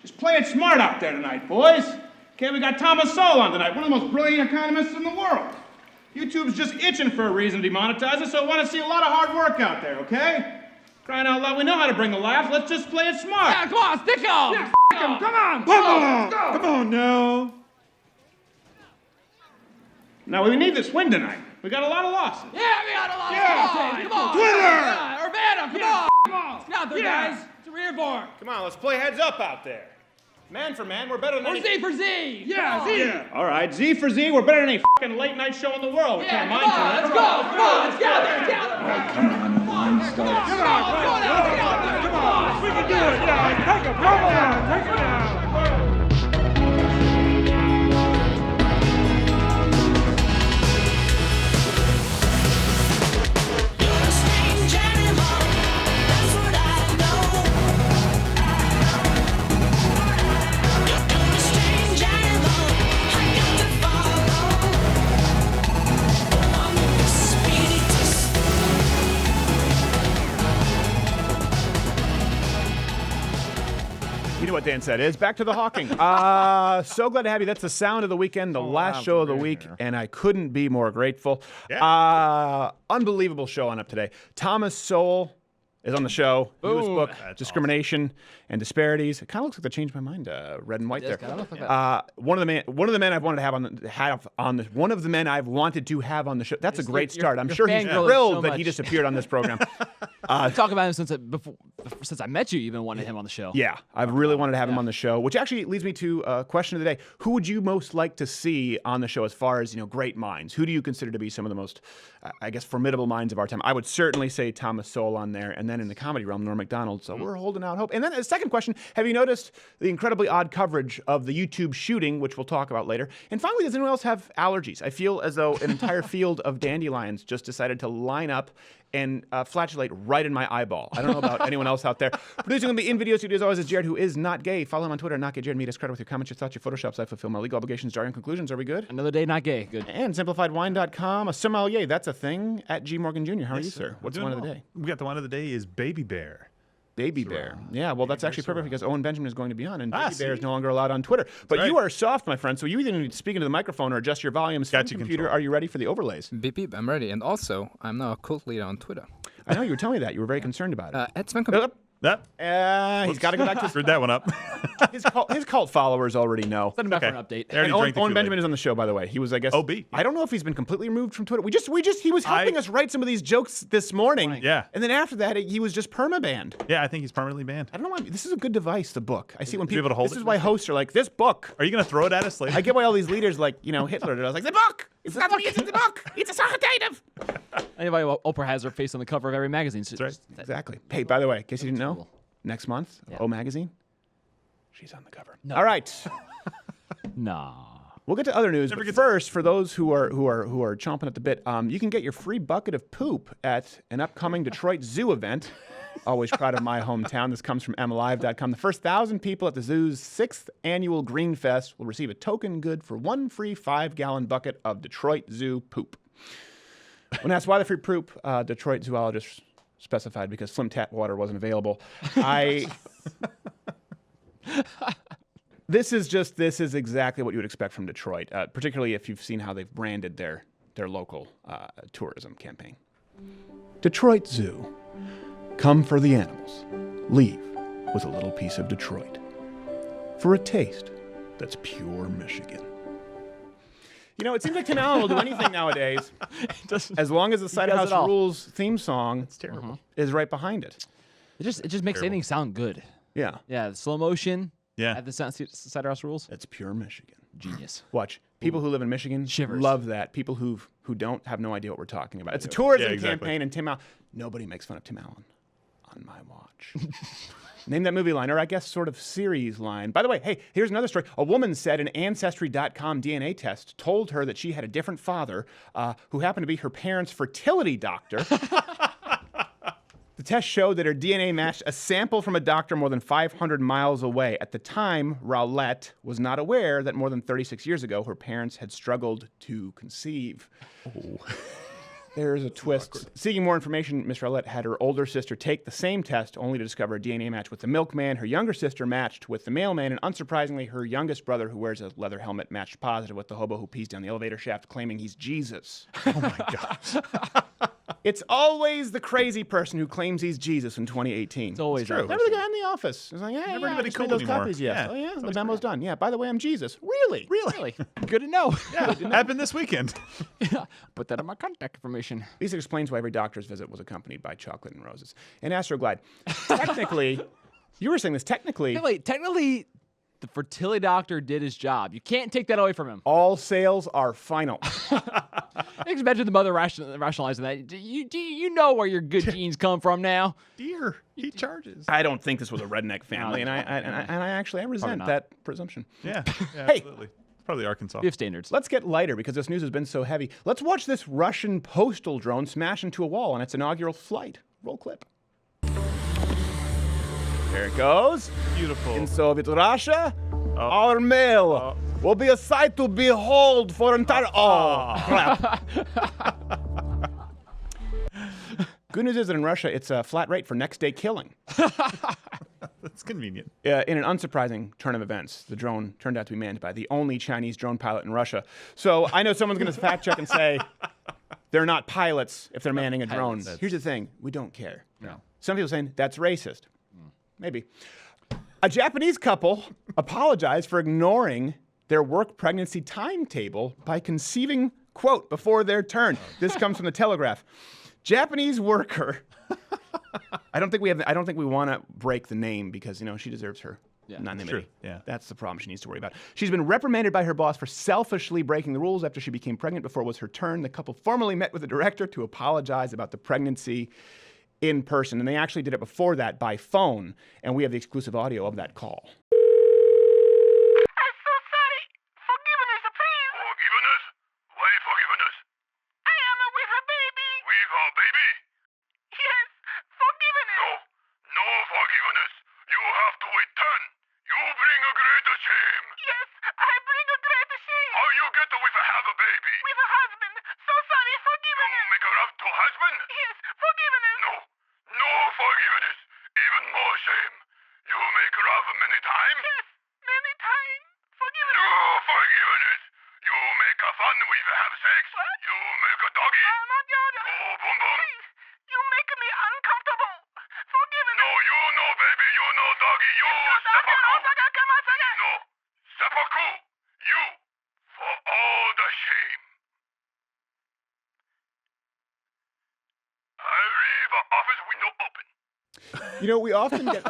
Just play it smart out there tonight, boys. Okay, we got Thomas Sowell on tonight, one of the most brilliant economists in the world. YouTube's just itching for a reason to demonetize it, so I want to see a lot of hard work out there, okay? Crying out loud, we know how to bring the laugh. Let's just play it smart. Yeah, come on, stick 'em! Yeah, f*** 'em, come on! Come on now. Now, we need this win tonight. We got a lot of losses. Yeah, we got a lot of losses. Come on. Twitter! Yeah, Urbana, come on. Come on. Let's get out there, guys. It's a rear board. Come on, let's play heads up out there. Man for man, we're better than Or any... Z for Z. Yeah, Come Z. on. Yeah. All right, Z for Z, we're better than any fucking late night show in the world. We Yeah, can't come mind on, you. let's go. Come on, let's get out there. Let's get out there. All right, come on. Line starts. Come on, let's go now. Let's get out there. Come on. We can do it. Yeah, take it. Come on, take it down. You know what Dan said is back to the hawking. So glad to have you. That's the sound of the weekend, the last show of the week, and I couldn't be more grateful. Yeah. Unbelievable show on up today. Thomas Sowell is on the show. Newest book, Discrimination and Disparities. It kind of looks like they changed my mind. Red and white there. One of the men I've wanted to have on the one of the men I've wanted to have on the show. That's a great start. I'm sure he's thrilled that he just appeared on this program. Talk about him since I met you. Even wanted him on the show. Yeah, I've really wanted to have him on the show, which actually leads me to a question of the day. Who would you most like to see on the show as far as, great minds? Who do you consider to be some of the most, formidable minds of our time? I would certainly say Thomas Sowell on there, and then in the comedy realm, Norm Macdonald. So we're holding out hope. And then a second question, have you noticed the incredibly odd coverage of the YouTube shooting, which we'll talk about later? And finally, does anyone else have allergies? I feel as though an entire field of dandelions just decided to line up and flatulate right in my eyeball. I don't know about anyone else out there. Producing on the in-video studio as always is Jared, who is not gay. Follow him on Twitter, not gay Jared. Meet us credit with your comments, your thoughts, your photoshops. I fulfill my legal obligations. Jarring conclusions. Are we good? Another day not gay. Good. And simplifiedwine.com. A sommelier, that's a thing. At G. Morgan Jr. How are you, sir? What's the one of the day? We got the one of the day is Baby Bear. Baby Bear. Yeah, well, that's actually perfect because Owen Benjamin is going to be on, and Baby Bear is see? no longer allowed on Twitter. But right. you are soft, my friend, so you either need to speak into the microphone or adjust your volumes. Got you Computer, control. are you ready for the overlays? Beep beep, I'm ready. And also, I'm now a cult leader on Twitter. I know, you were telling me that. You were very concerned about it. At Sven He's got to go back to Screwed that one up. his cult followers already know. Send him back for an update. They already And drank the Owen Kool-Aid. Benjamin is on the show, by the way. He was, I guess. OB. I don't know if he's been completely removed from Twitter. He was helping us write some of these jokes this morning. Yeah. And then after that, he was just perma-banned. Yeah, I think he's permanently banned. I don't know why. This is a good device, the book. I see when be people. able to hold This it? is why hosts are like, this book. Are you going to throw it at us later? I get why all these leaders like, Hitler did. I was like, the book! It's not what it is in the book! It's authoritative! Anybody, Oprah has her face on the cover of every magazine. So That's right. Exactly. Hey, by the way, in case you didn't know, Cool. next month, Yeah. O Magazine, she's on the cover. No. All right. Nah. We'll get to other news, Never but gets- first, for those who are chomping at the bit, you can get your free bucket of poop at an upcoming Detroit Zoo event. Always proud of my hometown. This comes from MLive.com. The first 1,000 people at the zoo's 6th annual Green Fest will receive a token good for one free 5-gallon bucket of Detroit Zoo poop. When asked why the free poop, Detroit zoologist specified because Slim Tap water wasn't available. This is exactly what you would expect from Detroit, particularly if you've seen how they've branded their local tourism campaign. Detroit Zoo. Come for the animals. Leave with a little piece of Detroit. For a taste that's pure Michigan. It seems like Tim Allen will do anything nowadays, as long as the Side does House it all. Rules theme song is right behind it. It just makes anything sound good. Yeah, Yeah, the slow motion. Yeah. At the Cider House Rules. that's pure Michigan. Genius. Watch. People who live in Michigan Shivers. love that. People who don't have no idea what we're talking about. It's a tourism Yeah, exactly. campaign, and Tim Allen. Nobody makes fun of Tim Allen on my watch. Name that movie line, or I guess sort of series line. By the way, hey, here's another story. A woman said an Ancestry.com DNA test told her that she had a different father who happened to be her parents' fertility doctor. The test showed that her DNA matched a sample from a doctor more than 500 miles away. At the time, Rowlett was not aware that more than 36 years ago, her parents had struggled to conceive. There's a twist. Seeking more information, Miss Rowlett had her older sister take the same test, only to discover a DNA match with the milkman. Her younger sister matched with the mailman, and unsurprisingly, her youngest brother, who wears a leather helmet, matched positive with the hobo who pees down the elevator shaft, claiming he's Jesus. Oh my gosh. It's always the crazy person who claims he's Jesus in 2018. It's always true. that Remember the person. guy in the office? He's like, yeah, Never yeah, anybody I just cool made those anymore. copies, yes. Yeah. Oh, yeah, the memo's done. Yeah, by the way, I'm Jesus. Really? Really? Good to know. Yeah, happened this weekend. Put that in my contact information. Lisa explains why every doctor's visit was accompanied by chocolate and roses. And Astroglide, technically, you were saying this, technically, Technically, the fertility doctor did his job. You can't take that away from him. all sales are final. Just imagine the mother rationalizing that. Do you know where your good genes come from now? Dear, he charges. I don't think this was a redneck family, and I resent not. that presumption. Yeah, Hey. absolutely. Probably Arkansas. We have standards. Let's get lighter because this news has been so heavy. Let's watch this Russian postal drone smash into a wall on its inaugural flight. Roll clip. There it goes. Beautiful. In Soviet Russia, our mail will be a sight to behold for entire. Oh, crap. Good news is that in Russia, it's a flat rate for next day killing. That's convenient. In an unsurprising turn of events, the drone turned out to be manned by the only Chinese drone pilot in Russia. So I know someone's going to fact check and say they're not pilots if they're manning a drone. Here's the thing: we don't care. No. Some people saying that's racist. Maybe. A Japanese couple apologized for ignoring their work pregnancy timetable by conceiving, quote, before their turn. This comes from the Telegraph. Japanese worker. I don't think we want to break the name because, she deserves her anonymity. true. Yeah. That's the problem she needs to worry about. She's been reprimanded by her boss for selfishly breaking the rules after she became pregnant before it was her turn. The couple formally met with the director to apologize about the pregnancy in person, and they actually did it before that by phone, and we have the exclusive audio of that call. I'm so sorry. Forgiveness, please. Forgiveness? Why forgiveness? I am with a baby. With a baby? Yes, forgiveness. No forgiveness. You have to return. You bring a great shame. Yes, I bring a great shame. How you get with have a baby? With a husband. So sorry, forgiveness. You make a love to husband? Yes, forgiveness. No forgiveness. Even more shame. You make love many times? Yes, many times. Forgiveness. No forgiveness. You make a fun with have sex? What? You make a doggy? Oh, boom boom. Please, you make me uncomfortable. Forgiveness. No, you know, baby. You know, doggy. You seppuku. No, seppuku. You. For all the shame. I leave office window open. We often get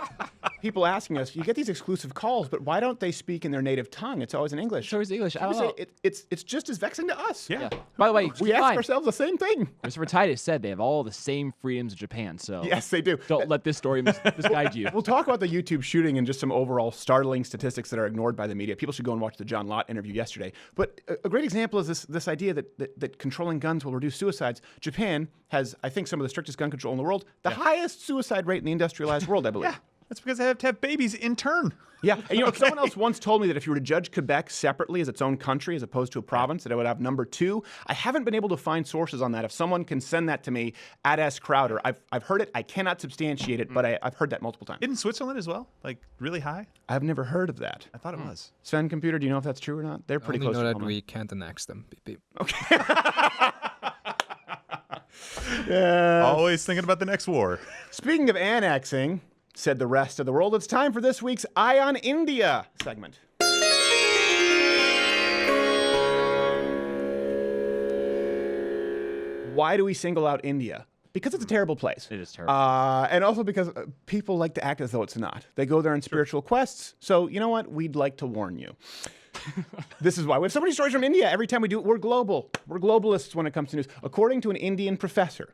people asking us, you get these exclusive calls, but why don't they speak in their native tongue? It's always in English. Sure, it's English. I We don't know. say it's just as vexing to us. Yeah. By the way, We keep in ask mind, ourselves the same thing. Mr. Titus said they have all the same freedoms of Japan, so Yes, they do. don't let this story misguide you. We'll talk about the YouTube shooting and just some overall startling statistics that are ignored by the media. People should go and watch the John Lott interview yesterday. But a great example is this idea that controlling guns will reduce suicides. Japan has, I think, some of the strictest gun control in the world, the highest suicide rate in the industrialized world, I believe. Yeah. That's because they have to have babies in turn. Yeah, and someone else once told me that if you were to judge Quebec separately as its own country as opposed to a province, that it would have number 2. I haven't been able to find sources on that. If someone can send that to me at S. Crowder, I've heard it. I cannot substantiate it, but I've heard that multiple times. Isn't Switzerland as well? Like really high? I've never heard of that. I thought it was. Sven, computer, do you know if that's true or not? They're pretty Only close know to that home. we can't annex them. Beep, beep. Always thinking about the next war. Speaking of annexing, said the rest of the world, it's time for this week's Eye on India segment. Why do we single out India? Because it's a terrible place. It is terrible. And also because people like to act as though it's not. They go there on spiritual quests. So, you know what? We'd like to warn you. This is why. We have so many stories from India. Every time we do it, we're global. We're globalists when it comes to news. According to an Indian professor.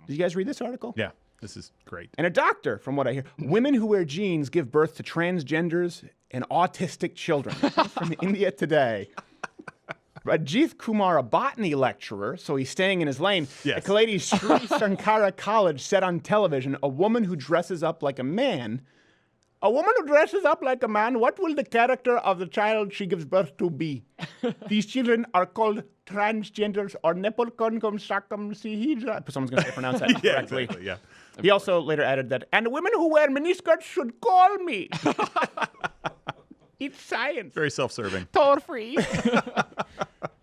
Did you guys read this article? Yeah. This is great. And a doctor, from what I hear. Women who wear jeans give birth to transgenders and autistic children. From India Today. Rajith Kumar, a botany lecturer, so he's staying in his lane. Yes. At Kaladi's Sri Sankara College said on television, a woman who dresses up like a man A woman who dresses up like a man, what will the character of the child she gives birth to be? These children are called transgenders or nepolcongomsacumsihidra. Someone's going to pronounce that Yeah, correctly. exactly. Yeah. He also later added that, and women who wear miniskirts should call me. It's science. Very self-serving. Toll free.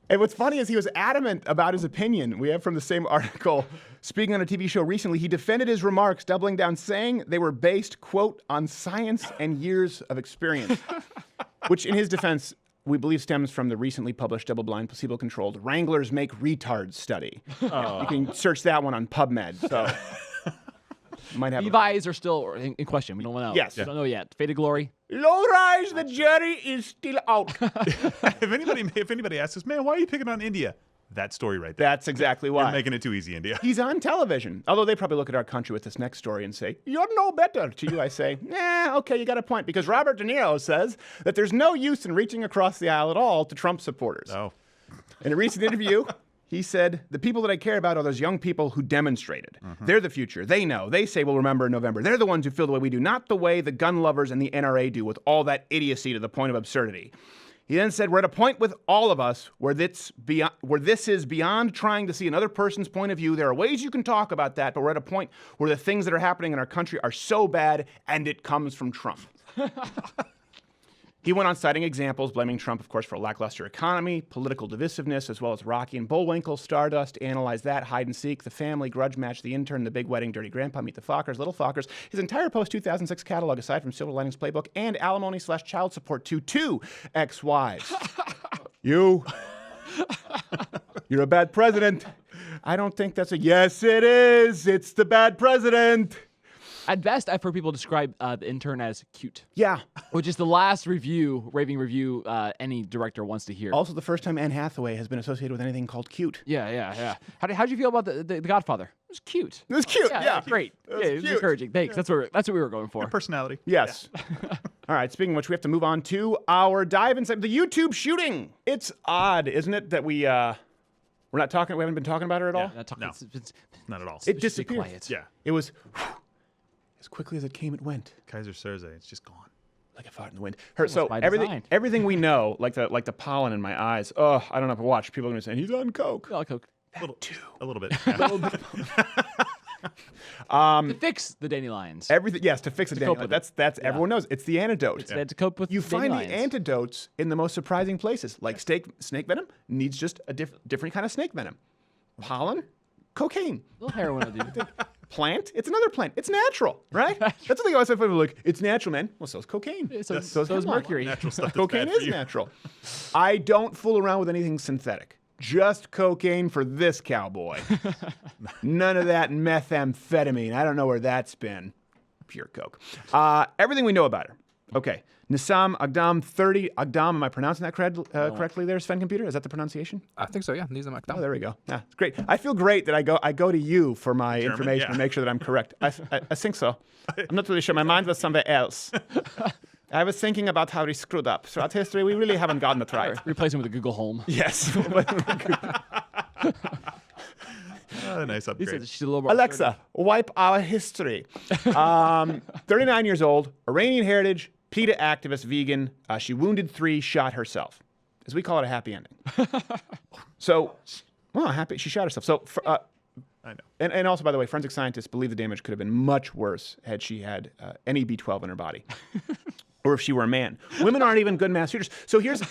And what's funny is he was adamant about his opinion. We have from the same article. Speaking on a TV show recently, he defended his remarks, doubling down, saying they were based, quote, on science and years of experience. Which, in his defense, we believe stems from the recently published double-blind, placebo-controlled Wranglers Make Retards study. Oh. You can search that one on PubMed. So might have Levi's are still in question. We don't know. Yes. We don't know yet. Faded Glory. Low rise, the jury is still out. if anybody asks us, man, why are you picking on India? That story right there. That's exactly why. You're making it too easy, India. He's on television. Although they probably look at our country with this next story and say, you're no better. To you, I say, okay, you got a point. Because Robert De Niro says that there's no use in reaching across the aisle at all to Trump supporters. Oh. In a recent interview, he said, the people that I care about are those young people who demonstrated. They're the future. They know. They say we'll remember in November. They're the ones who feel the way we do, not the way the gun lovers and the NRA do with all that idiocy to the point of absurdity. He then said, we're at a point with all of us where this is beyond trying to see another person's point of view. There are ways you can talk about that, but we're at a point where the things that are happening in our country are so bad, and it comes from Trump. He went on citing examples, blaming Trump, of course, for a lackluster economy, political divisiveness, as well as Rocky and Bullwinkle, Stardust, Analyze That, Hide and Seek, The Family, Grudge Match, The Intern, The Big Wedding, Dirty Grandpa, Meet the Fockers, Little Fockers, his entire post-2006 catalog, aside from Silver Linings Playbook and Alimony/Child Support to 2 ex-wives. You're a bad president. I don't think that's a yes, it is. It's the bad president. At best, I've heard people describe The Intern as cute. Yeah. Which is the last raving review any director wants to hear. Also the first time Anne Hathaway has been associated with anything called cute. Yeah. How'd you feel about the Godfather? It was cute. It was cute, yeah. Great. It was cute. encouraging. Thanks. That's what we were going for. Personality. Yes. All right, speaking of which, we have to move on to our dive inside the YouTube shooting. It's odd, isn't it, that we haven't been talking about her at all? Not talking, No. it's Not at all. It disappeared. quiet. Yeah. It was as quickly as it came, it went. Kaiser Soze, it's just gone. Like a fart in the wind. So by everything design. everything we know, like the pollen in my eyes, I don't know if I watch. People are going to say, he's on coke. I like Coke. A little bit. Yeah. To fix the dandelions. Everything, yes, to fix a cope dandelion. with it. That's everyone knows. It's the antidote. They had to cope with You find the dandelions. antidotes in the most surprising places, like snake venom needs just a different kind of snake venom. Pollen, cocaine. A little heroin will do. Plant, it's another plant. It's natural, right? That's the thing I always say. People are like, it's natural, man. Well, so is cocaine. So is is hemlock. mercury. Natural stuff that's Cocaine bad for is you. natural. I don't fool around with anything synthetic. Just cocaine for this cowboy. None of that methamphetamine. I don't know where that's been. Pure coke. Everything we know about her. Okay. Nissam Agdam 30. Agdam, am I pronouncing that correctly there, Sven Computer? Is that the pronunciation? I think so, yeah. These are my Oh, there we go. Yeah, it's great. I feel great that I go to you for my information yeah. and make sure that I'm correct. I think so. I'm not really sure. My mind was somewhere else. I was thinking about how we screwed up. Throughout history, we really haven't gotten it right. Replace him with a Google Home. Yes. Nice upgrade. She's a little more Alexa, wipe our history. 39 years old, Iranian heritage, PETA activist, vegan. She wounded 3, shot herself. As we call it, a happy ending. So, well, happy. She shot herself. So, I know. and also, by the way, forensic scientists believe the damage could have been much worse had she had any B12 in her body, or if she were a man. Women aren't even good mass shooters. So here's.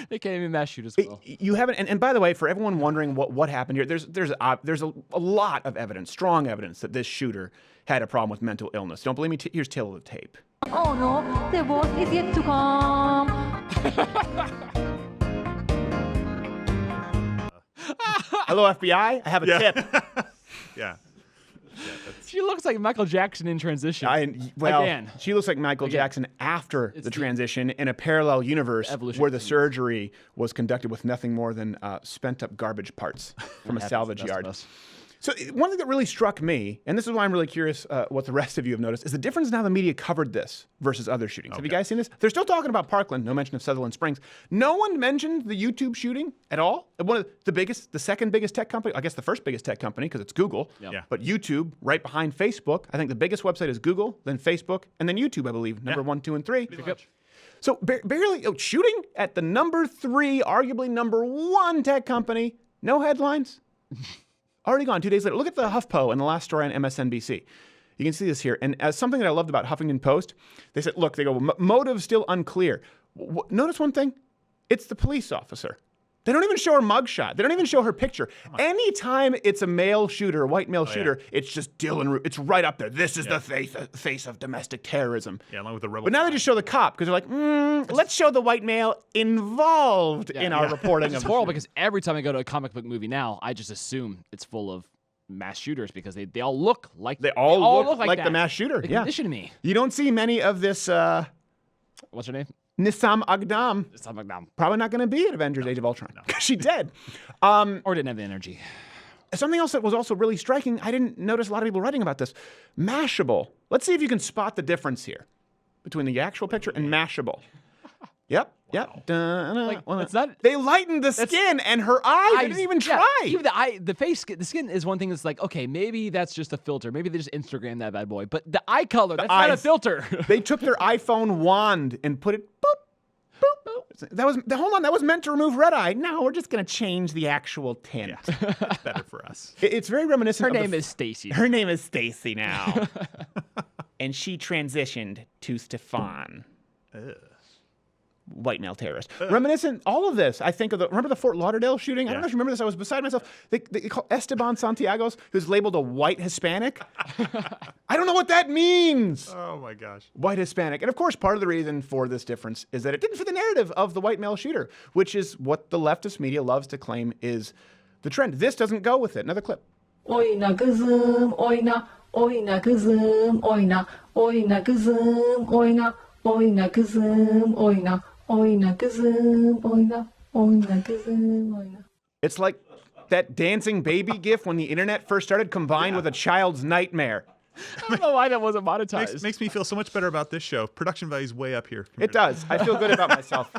They can't even mass shoot as well. You haven't, and by the way, for everyone wondering what happened here, there's a lot of evidence, strong evidence that this shooter had a problem with mental illness. Don't believe me? Here's tail of the tape. Oh no, the boss is yet to come. Hello, FBI. I have a tip. Yeah. She looks like Michael Jackson in transition. Again. She looks like Michael Jackson after the transition in a parallel universe evolution where the surgery was conducted with nothing more than spent up garbage parts from a salvage yard. So one thing that really struck me, and this is why I'm really curious what the rest of you have noticed, is the difference in how the media covered this versus other shootings. Have you guys seen this? They're still talking about Parkland, no mention of Sutherland Springs. No one mentioned the YouTube shooting at all. One of the second biggest tech company, I guess the first biggest tech company because it's Google, but YouTube right behind Facebook. I think the biggest website is Google, then Facebook, and then YouTube, I believe, number 1, 2, and 3. So barely shooting at the number 3, arguably number 1 tech company, no headlines. Already gone 2 days later. Look at the HuffPo in the last story on MSNBC. You can see this here. And something that I loved about Huffington Post, they said, look, they go, motive still unclear. Notice one thing. It's the police officer. They don't even show her mugshot. They don't even show her picture. Anytime it's a male shooter, a white male shooter, it's just Dylan. It's right up there. This is the face of domestic terrorism. Yeah, along with the rebel. But now they just show the cop because they're like, let's show the white male involved in our reporting. It's horrible because every time I go to a comic book movie now, I just assume it's full of mass shooters because they all look like they all look like that. the mass shooter. They yeah, condition me. You don't see many of this. What's her name? Nissam Aghdam. Probably not going to be at Avengers Age of Ultron. She's dead. Or didn't have the energy. Something else that was also really striking, I didn't notice a lot of people writing about this. Mashable. Let's see if you can spot the difference here between the actual picture and Mashable. Yep. Yep. It's not. They lightened the skin and her eyes. They didn't even try. Even the skin is one thing that's like, okay, maybe that's just a filter. Maybe they just Instagram that bad boy. But the eye color, that's not a filter. They took their iPhone wand and put it boop, boop. That was meant to remove red eye. No, we're just going to change the actual tint. Yeah. That's better for us. It's very reminiscent. Her name is Stacy. Her name is Stacy now. And she transitioned to Stefan. White male terrorist. Reminiscent, all of this, I think of remember the Fort Lauderdale shooting? I don't know if you remember this. I was beside myself. They call Esteban Santiago, who's labeled a white Hispanic. I don't know what that means. Oh my gosh. White Hispanic. And of course, part of the reason for this difference is that it didn't fit the narrative of the white male shooter, which is what the leftist media loves to claim is the trend. This doesn't go with it. Another clip. Oyna kızım, oyna, oyna kızım, oyna, oyna kızım, oyna, oyna kızım, oyna. Oyna kızım, oyna, oyna kızım, oyna. It's like that dancing baby gif when the internet first started combined with a child's nightmare. I don't know why that wasn't monetized. Makes me feel so much better about this show. Production value's way up here. It does. I feel good about myself.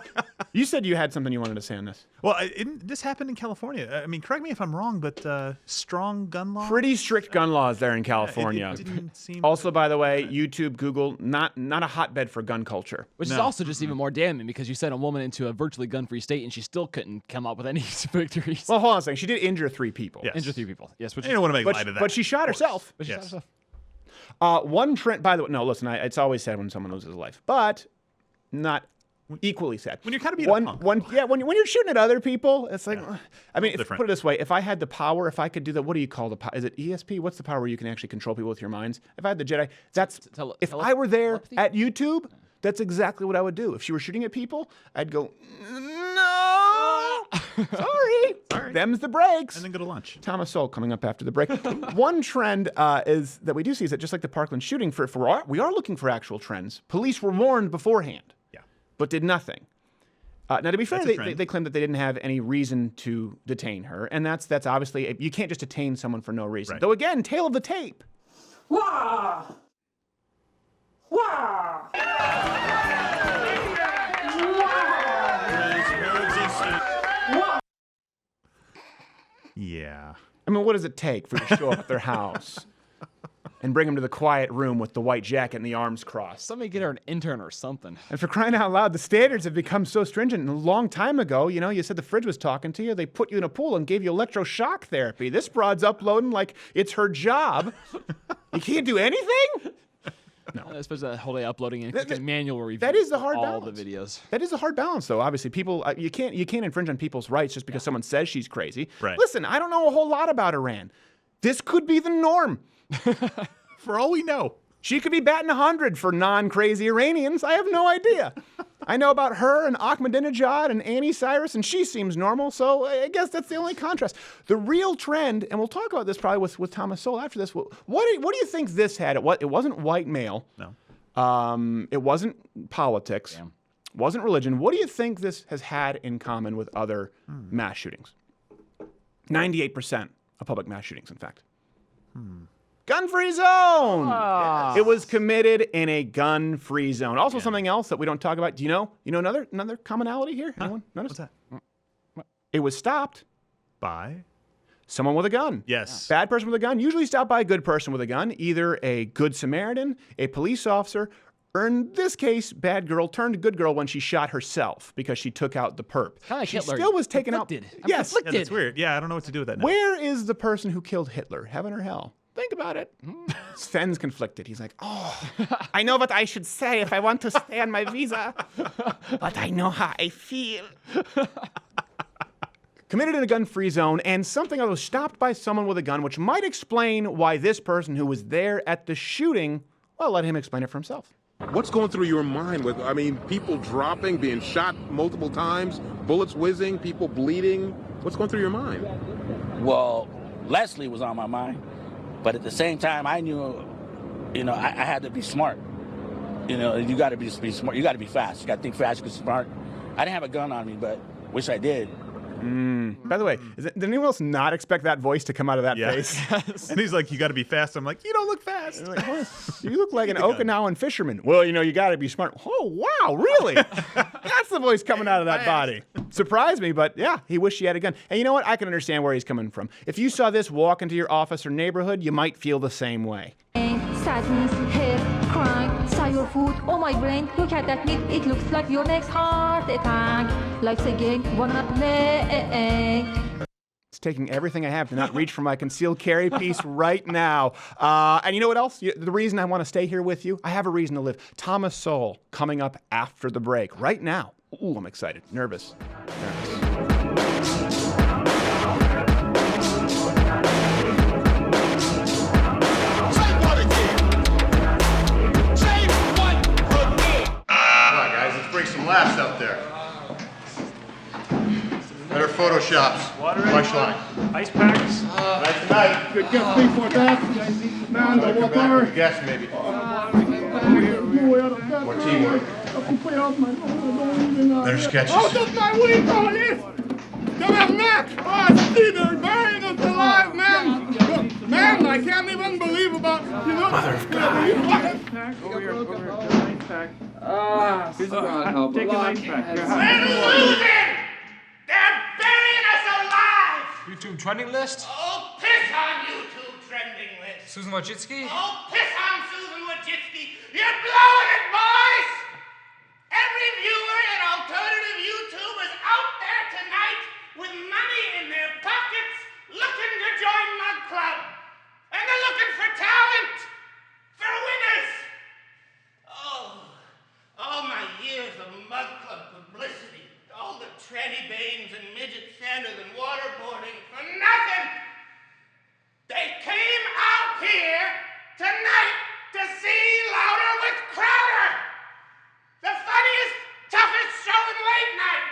You said you had something you wanted to say on this. Well, this happened in California. I mean, correct me if I'm wrong, but strong gun law? Pretty strict gun laws there in California. It didn't seem also, by the way, YouTube, Google, not a hotbed for gun culture. Which is also just even more damning because you sent a woman into a virtually gun-free state and she still couldn't come up with any victories. Well, hold on a second. She did injure 3 people. Yes. Injure 3 people. Yes, which you don't want to make light of that. But she shot herself. But she shot herself. One trend, by the way, no, listen, it's always sad when someone loses life, but not equally sad. When you're kind of being a punk. When you're shooting at other people, it's like, I mean, put it this way, if I had the power, if I could do that, what do you call the power? Is it ESP? What's the power where you can actually control people with your minds? If I had the Jedi, if I were there at YouTube, that's exactly what I would do. If she were shooting at people, I'd go, no, sorry. Them's the breaks. And then go to lunch. Thomas Sowell coming up after the break. One trend is that we do see is that just like the Parkland shooting, we are looking for actual trends. Police were warned beforehand, but did nothing. Now, to be fair, they claimed that they didn't have any reason to detain her, and that's obviously you can't just detain someone for no reason. Right. Though again, tail of the tape. Wah! Wah! Yeah. I mean, what does it take for you to show up at their house and bring them to the quiet room with the white jacket and the arms crossed? Somebody get her an intern or something. And for crying out loud, the standards have become so stringent. And a long time ago, you said the fridge was talking to you. They put you in a pool and gave you electroshock therapy. This broad's uploading like it's her job. You can't do anything? No. Especially that whole day uploading and manual review. That is the hard balance. balance. All the videos. That is a hard balance, though. Obviously, people you can't infringe on people's rights just because someone says she's crazy. Right. Listen, I don't know a whole lot about Iran. This could be the norm. For all we know. She could be batting 100 for non-crazy Iranians. I have no idea. I know about her and Ahmadinejad and Annie Cyrus, and she seems normal, so I guess that's the only contrast. The real trend, and we'll talk about this probably with Thomas Sowell after this, what do you think this had? It wasn't white male. No. It wasn't politics. Yeah. Wasn't religion. What do you think this has had in common with other mass shootings? 98% of public mass shootings, in fact. Gun-free zone. It was committed in a gun-free zone. Also, something else that we don't talk about. Do you know? You know another commonality here? Anyone notice? What's that? It was stopped By? someone with a gun. Yes. Bad person with a gun, usually stopped by a good person with a gun, either a good Samaritan, a police officer, or in this case, bad girl turned good girl when she shot herself because she took out the perp. Kind of like she Hitler. still was taken Conflicted. out. I'm Yes. conflicted. Yeah, that's weird. Yeah, I don't know what to do with that now. Where is the person who killed Hitler? Heaven or hell? Think about it. Sven's conflicted. He's like, oh, I know what I should say if I want to stay on my visa, but I know how I feel. Committed in a gun-free zone, and something that was stopped by someone with a gun, which might explain why this person who was there at the shooting, well, let him explain it for himself. What's going through your mind with, people dropping, being shot multiple times, bullets whizzing, people bleeding? What's going through your mind? Well, Leslie was on my mind, but at the same time, I knew, I had to be smart. You got to be smart. You got to be fast. You got to think fast. You got to be smart. I didn't have a gun on me, but wish I did. By the way, did anyone else not expect that voice to come out of that face? And he's like, you got to be fast. I'm like, you don't look fast. Like, you look like an Okinawan fisherman. Well, you got to be smart. Oh, wow, really? That's the voice coming out of that body. Surprised me, but yeah, he wished he had a gun. And you know what? I can understand where he's coming from. If you saw this walk into your office or neighborhood, you might feel the same way. Sadness, hate, crime, sell your food. Oh my brain, look at that meat. It looks like your next heart attack. Life's a game, wanna play. It's taking everything I have to not reach for my concealed carry piece right now. And you know what else? The reason I want to stay here with you, I have a reason to live. Thomas Sowell coming up after the break right now. Ooh, I'm excited. Nervous. Bring some laughs out there. Better photoshops. Punchline. Ice packs. Night tonight. Good guess, big for that. Man, the water. Good guess, maybe. More teamwork. Better sketches. Oh, that's my week, oh, yes. Tabarnak! Oh, see, they're burying us alive, man. Man, I can't even believe about, Mother of God. Here's a take an ice pack. We're losing! They're burying us alive! YouTube trending list? Oh, piss on YouTube trending list! Susan Wojcicki? Oh, piss on Susan Wojcicki! You're blowing it, boys! Every viewer in alternative YouTube is out there tonight with money in their pockets looking to join Mug Club. And they're looking for talent, for winners. All my years of Mug Club publicity, all the tranny banes and midget sanders and waterboarding for nothing. They came out here tonight to see Louder with Crowder. The funniest, toughest show in late night.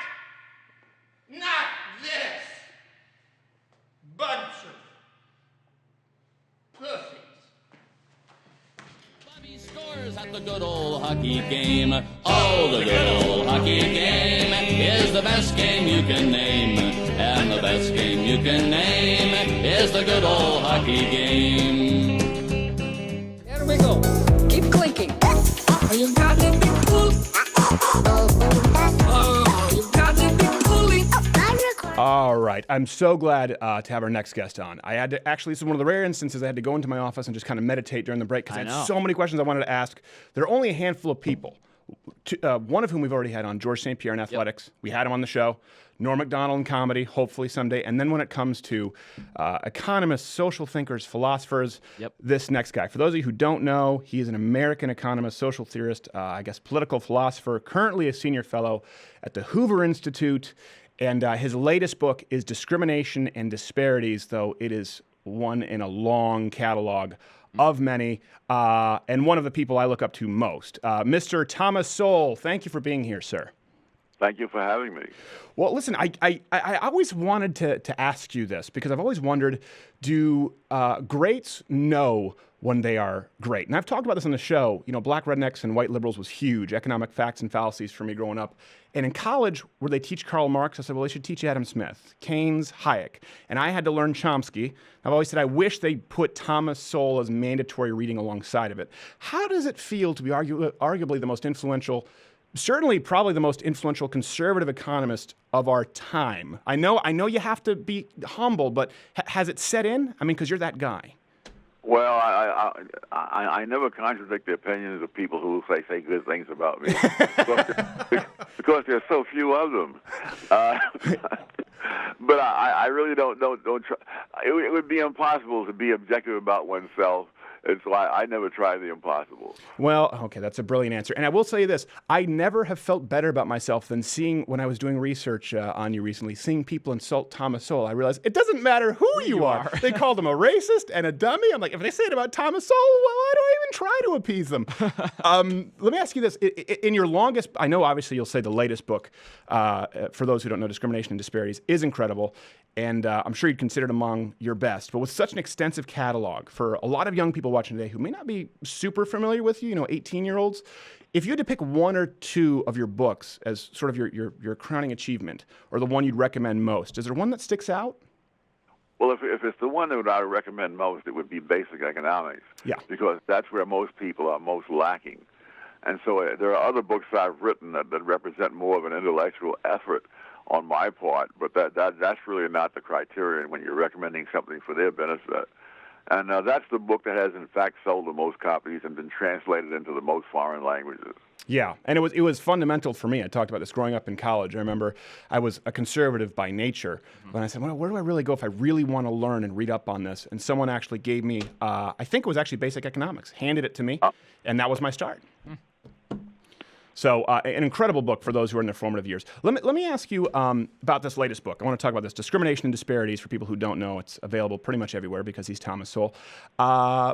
Not this bunch of pussies. Scores at the good old hockey game. Oh, the good old hockey game is the best game you can name. And the best game you can name is the good old hockey game. There we go. Keep clinking. Oh, you got it, big fool. Oh, you got it, big foolie. All right. I'm so glad to have our next guest on. I had to actually, this is one of the rare instances I had to go into my office and just kind of meditate during the break because I had so many questions I wanted to ask. There are only a handful of people, one of whom we've already had on, George St. Pierre in athletics. We had him on the show. Norm Macdonald in comedy, hopefully someday. And then when it comes to economists, social thinkers, philosophers, this next guy. For those of you who don't know, he is an American economist, social theorist, political philosopher, currently a senior fellow at the Hoover Institute. And his latest book is Discrimination and Disparities, though it is one in a long catalog of many, and one of the people I look up to most. Mr. Thomas Sowell, thank you for being here, sir. Thank you for having me. Well, listen, I always wanted to ask you this because I've always wondered, do greats know when they are great. And I've talked about this on the show. You know, Black Rednecks and White Liberals was huge. Economic Facts and Fallacies for me growing up. And in college, where they teach Karl Marx, I said, well, they should teach Adam Smith, Keynes, Hayek. And I had to learn Chomsky. I've always said I wish they put Thomas Sowell as mandatory reading alongside of it. How does it feel to be arguably the most influential, certainly probably the most influential conservative economist of our time? I know you have to be humble, but has it set in? I mean, because you're that guy. Well, I never contradict the opinions of people who say good things about me because there's so few of them. But I really don't try. It would be impossible to be objective about oneself. And so I never try the impossible. Well, okay, that's a brilliant answer. And I will say this, I never have felt better about myself than seeing, when I was doing research on you recently, seeing people insult Thomas Sowell. I realized it doesn't matter who you are. They called him a racist and a dummy. I'm like, if they say it about Thomas Sowell, well, why do I even try to appease them? Let me ask you this. In your longest, I know obviously you'll say the latest book, for those who don't know, Discrimination and Disparities, is incredible. And I'm sure you'd consider it among your best. But with such an extensive catalog for a lot of young people watching today who may not be super familiar with you, 18-year-olds, if you had to pick one or two of your books as sort of your crowning achievement, or the one you'd recommend most, is there one that sticks out? Well, if it's the one that I would recommend most, it would be Basic Economics. Yeah. Because that's where most people are most lacking. And so there are other books I've written that represent more of an intellectual effort on my part, but that's really not the criterion when you're recommending something for their benefit. And that's the book that has, in fact, sold the most copies and been translated into the most foreign languages. Yeah, and it was fundamental for me. I talked about this growing up in college. I remember I was a conservative by nature, and I said, well, where do I really go if I really want to learn and read up on this? And someone actually gave me, I think it was actually Basic Economics, handed it to me, and that was my start. So an incredible book for those who are in their formative years. Let me ask you about this latest book. I want to talk about this, Discrimination and Disparities. For people who don't know, it's available pretty much everywhere because he's Thomas Sowell.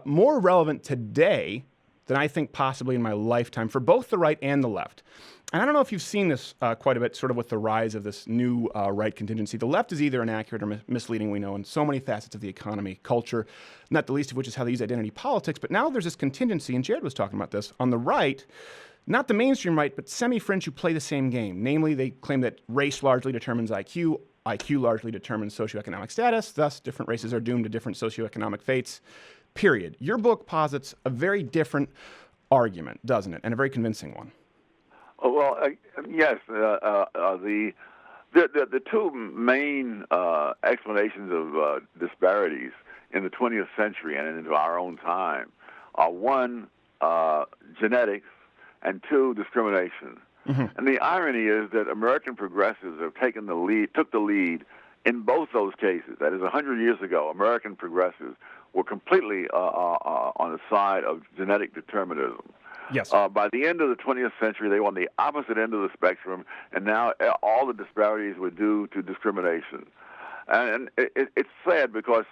More relevant today than I think possibly in my lifetime for both the right and the left. And I don't know if you've seen this quite a bit, sort of with the rise of this new right contingency. The left is either inaccurate or misleading, we know, in so many facets of the economy, culture, not the least of which is how they use identity politics. But now there's this contingency, and Jared was talking about this, on the right. Not the mainstream right, but semi-fringe who play the same game. Namely, they claim that race largely determines IQ, IQ largely determines socioeconomic status, thus different races are doomed to different socioeconomic fates, period. Your book posits a very different argument, doesn't it? And a very convincing one. Well, yes. The two main explanations of disparities in the 20th century and into our own time are one, genetics, and two, discrimination. Mm-hmm. And the irony is that American progressives have took the lead in both those cases. That is, 100 years ago, American progressives were completely on the side of genetic determinism. Yes. By the end of the 20th century, they were on the opposite end of the spectrum, and now all the disparities were due to discrimination. And it's sad because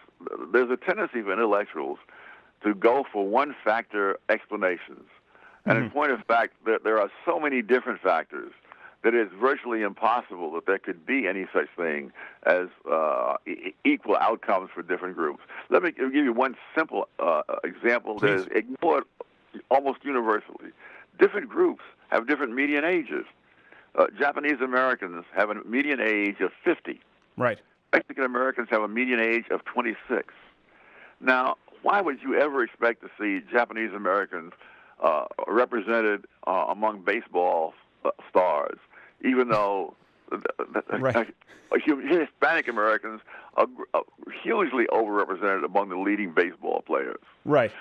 there's a tendency for intellectuals to go for one-factor explanations. And in point of fact, there are so many different factors that it's virtually impossible that there could be any such thing as equal outcomes for different groups. Let me give you one simple example that is ignored almost universally. Different groups have different median ages. Japanese Americans have a median age of 50. Right. Mexican Americans have a median age of 26. Now, why would you ever expect to see Japanese Americans represented among baseball stars, even though Hispanic Americans are hugely overrepresented among the leading baseball players? Right.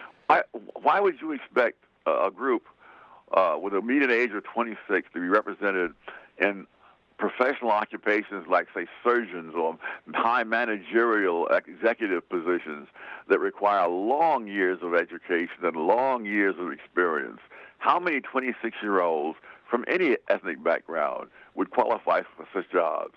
Why would you expect a group with a median age of 26 to be represented in professional occupations like, say, surgeons or high managerial executive positions that require long years of education and long years of experience? How many 26-year-olds from any ethnic background would qualify for such jobs?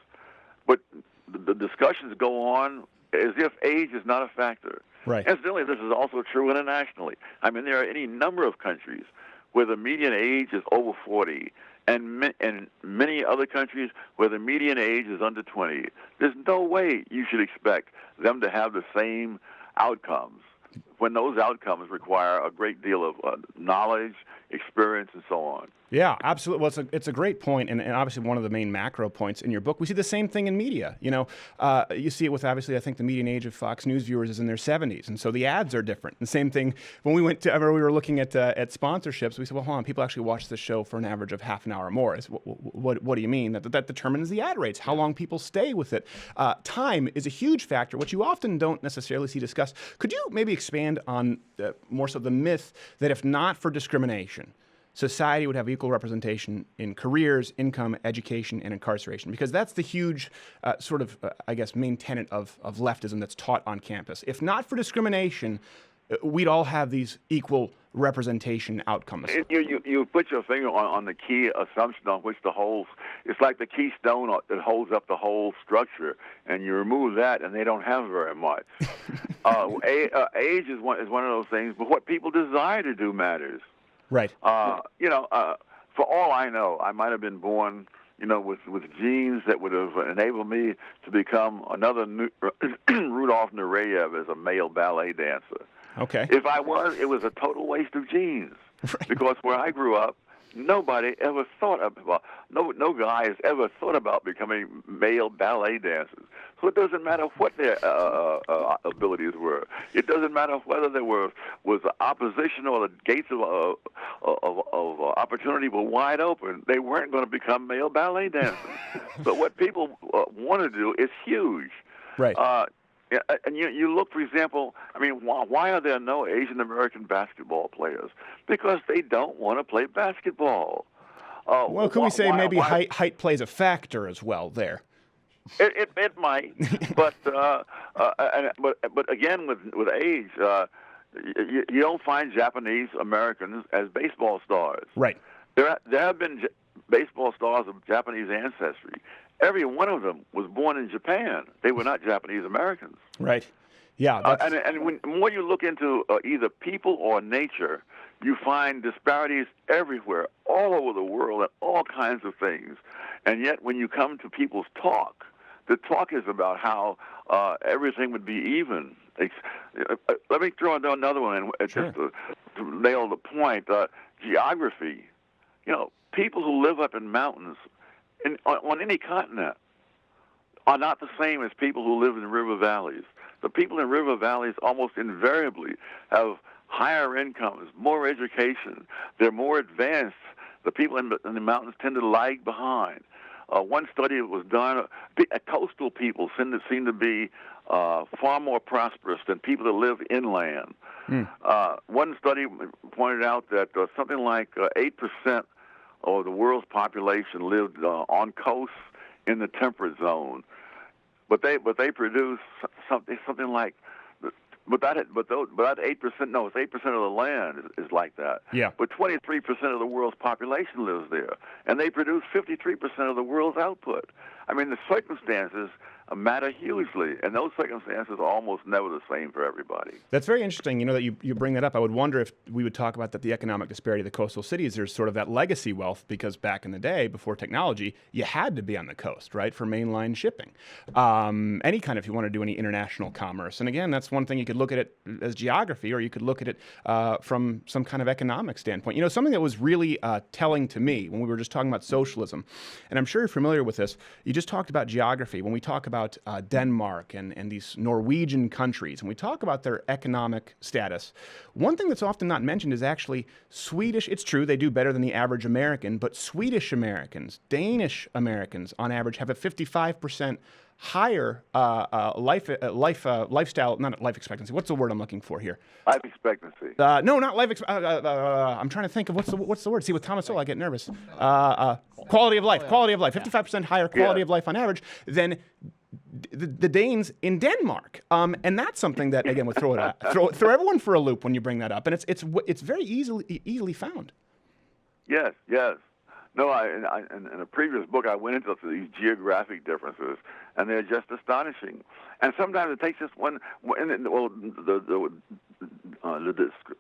But the discussions go on as if age is not a factor. Right. Incidentally, this is also true internationally. I mean, there are any number of countries where the median age is over 40, and many other countries where the median age is under 20. There's no way you should expect them to have the same outcomes when those outcomes require a great deal of knowledge, experience, and so on. Yeah, absolutely. Well, it's a great point, and obviously one of the main macro points in your book. We see the same thing in media. You know, you see it with, obviously, I think the median age of Fox News viewers is in their 70s, and so the ads are different. The same thing when we went to, I remember we were looking at sponsorships. We said, well, hold on, people actually watch this show for an average of half an hour or more. What do you mean? That determines the ad rates, how long people stay with it. Time is a huge factor, which you often don't necessarily see discussed. Could you maybe expand on more so the myth that if not for discrimination, society would have equal representation in careers, income, education, and incarceration? Because that's the huge I guess, main tenet of leftism that's taught on campus. If not for discrimination, we'd all have these equal representation outcomes. You put your finger on the key assumption on which it's like the keystone that holds up the whole structure, and you remove that, and they don't have very much. Age is one of those things, but what people desire to do matters. Right. For all I know, I might have been born, with genes that would have enabled me to become another Rudolph Nureyev as a male ballet dancer. Okay. If I was, it was a total waste of genes. Right. Because where I grew up, nobody ever thought about, no guy has ever thought about becoming male ballet dancers. So it doesn't matter what their abilities were. It doesn't matter whether there was opposition or the gates of opportunity were wide open. They weren't going to become male ballet dancers. But what people want to do is huge. Right. And you look, for example, why are there no Asian American basketball players? Because they don't want to play basketball. Well, could we say maybe height plays a factor as well there? It might, but again, with age, you don't find Japanese Americans as baseball stars. Right. There have been baseball stars of Japanese ancestry. Every one of them was born in Japan. They were not Japanese Americans. Right. Yeah. And when you look into either people or nature, you find disparities everywhere, all over the world, and all kinds of things. And yet, when you come to people's talk, the talk is about how everything would be even. Let me throw in another one, just to nail the point. Geography. People who live up in mountains on any continent are not the same as people who live in river valleys. The people in river valleys almost invariably have higher incomes, more education. They're more advanced. The people in the mountains tend to lag behind. One study that was done, coastal people seem to be far more prosperous than people that live inland. One study pointed out that something like 8% of the world's population lived on coasts in the temperate zone, but they produce something like. But that 8%, no, it's 8% of the land is like that. Yeah. But 23% of the world's population lives there, and they produce 53% of the world's output. The circumstances matter hugely, and those circumstances are almost never the same for everybody. That's very interesting, that you bring that up. I would wonder if we would talk about that the economic disparity of the coastal cities, there's sort of that legacy wealth, because back in the day, before technology, you had to be on the coast, right, for mainline shipping. Any kind if you want to do any international commerce. And again, that's one thing you could look at it as geography, or you could look at it from some kind of economic standpoint. Something that was really telling to me when we were just talking about socialism, and I'm sure you're familiar with this, you just talked about geography. When we talk about Denmark and these Norwegian countries, and we talk about their economic status, one thing that's often not mentioned is actually Swedish. It's true, they do better than the average American, but Swedish Americans, Danish Americans, on average, have a 55% higher lifestyle, not life expectancy. What's the word I'm looking for here? Life expectancy. No, not life expectancy. I'm trying to think of what's the word. See, with Thomas Sowell, I get nervous. Quality of life. Quality of life. 55% higher quality of life on average than the Danes in Denmark. And that's something that, again, would throw everyone for a loop when you bring that up. And it's very easily found. Yes. No, in a previous book, I went into these geographic differences, and they're just astonishing. And sometimes it takes just one. The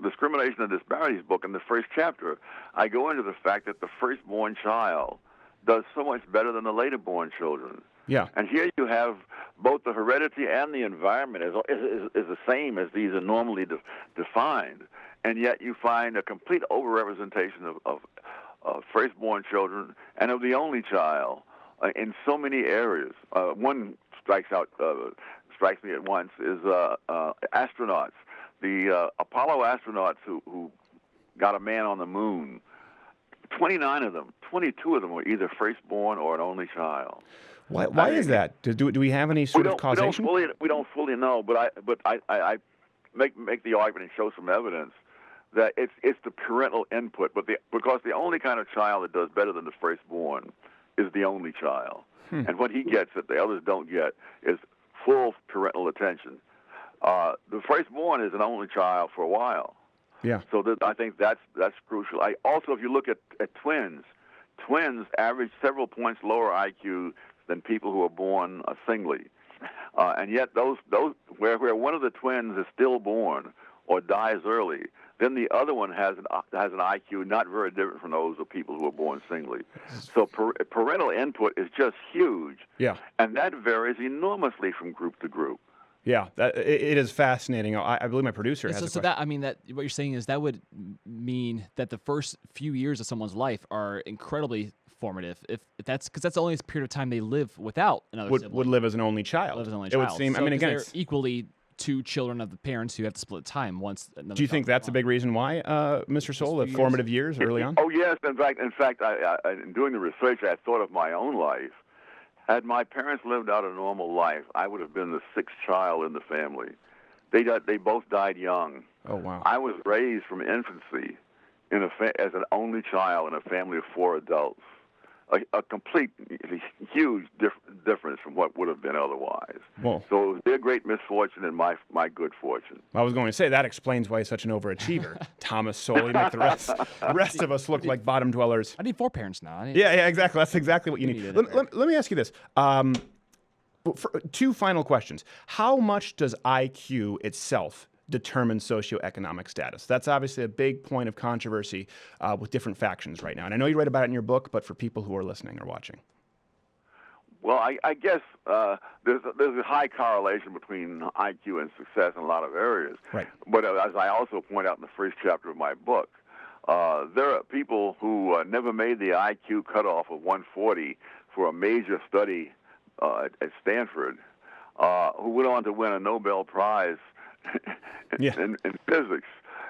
discrimination and disparities book, in the first chapter, I go into the fact that the firstborn child does so much better than the later-born children. Yeah. And here you have both the heredity and the environment is the same as these are normally defined, and yet you find a complete overrepresentation of firstborn children and of the only child in so many areas. One strikes me at once is astronauts. The Apollo astronauts who got a man on the moon, 29 of them, 22 of them were either firstborn or an only child. Why is that? Do we have any sort of causation? We don't fully know, but I make the argument and show some evidence that it's the parental input, because the only kind of child that does better than the firstborn is the only child, and what he gets that the others don't get is full parental attention. The firstborn is an only child for a while. Yeah. So I think that's crucial. Also, if you look at twins average several points lower IQ than people who are born singly, and yet those where one of the twins is stillborn or dies early, then the other one has an IQ not very different from those of people who are born singly. So parental input is just huge. Yeah. And that varies enormously from group to group. Yeah, it is fascinating. I believe my producer has a question. That, I mean, that what you're saying is that would mean that the first few years of someone's life are incredibly formative. If that's because that's the only period of time they live without another sibling. Would live as an only child. Live as an only It child. would seem. So, I mean, again, they're equally two children of the parents who have to split time once. Do you think that's a big reason why, Mr. Sowell, the formative years early on? Oh yes, in fact, I in doing the research, I thought of my own life. Had my parents lived out a normal life, I would have been the sixth child in the family. They both died young. Oh wow! I was raised from infancy as an only child in a family of 4 adults. A complete, huge difference from what would have been otherwise. Well, so it was their great misfortune and my good fortune. I was going to say that explains why he's such an overachiever. Thomas Sowell, you make the rest of us look like bottom dwellers. I need 4 parents now. Yeah, exactly. That's exactly what you need. Let me ask you this. 2 final questions. How much does IQ itself determine socioeconomic status? That's obviously a big point of controversy with different factions right now. And I know you write about it in your book, but for people who are listening or watching. Well, I guess there's a high correlation between IQ and success in a lot of areas. Right. But as I also point out in the first chapter of my book, there are people who never made the IQ cutoff of 140 for a major study at Stanford, who went on to win a Nobel Prize in physics,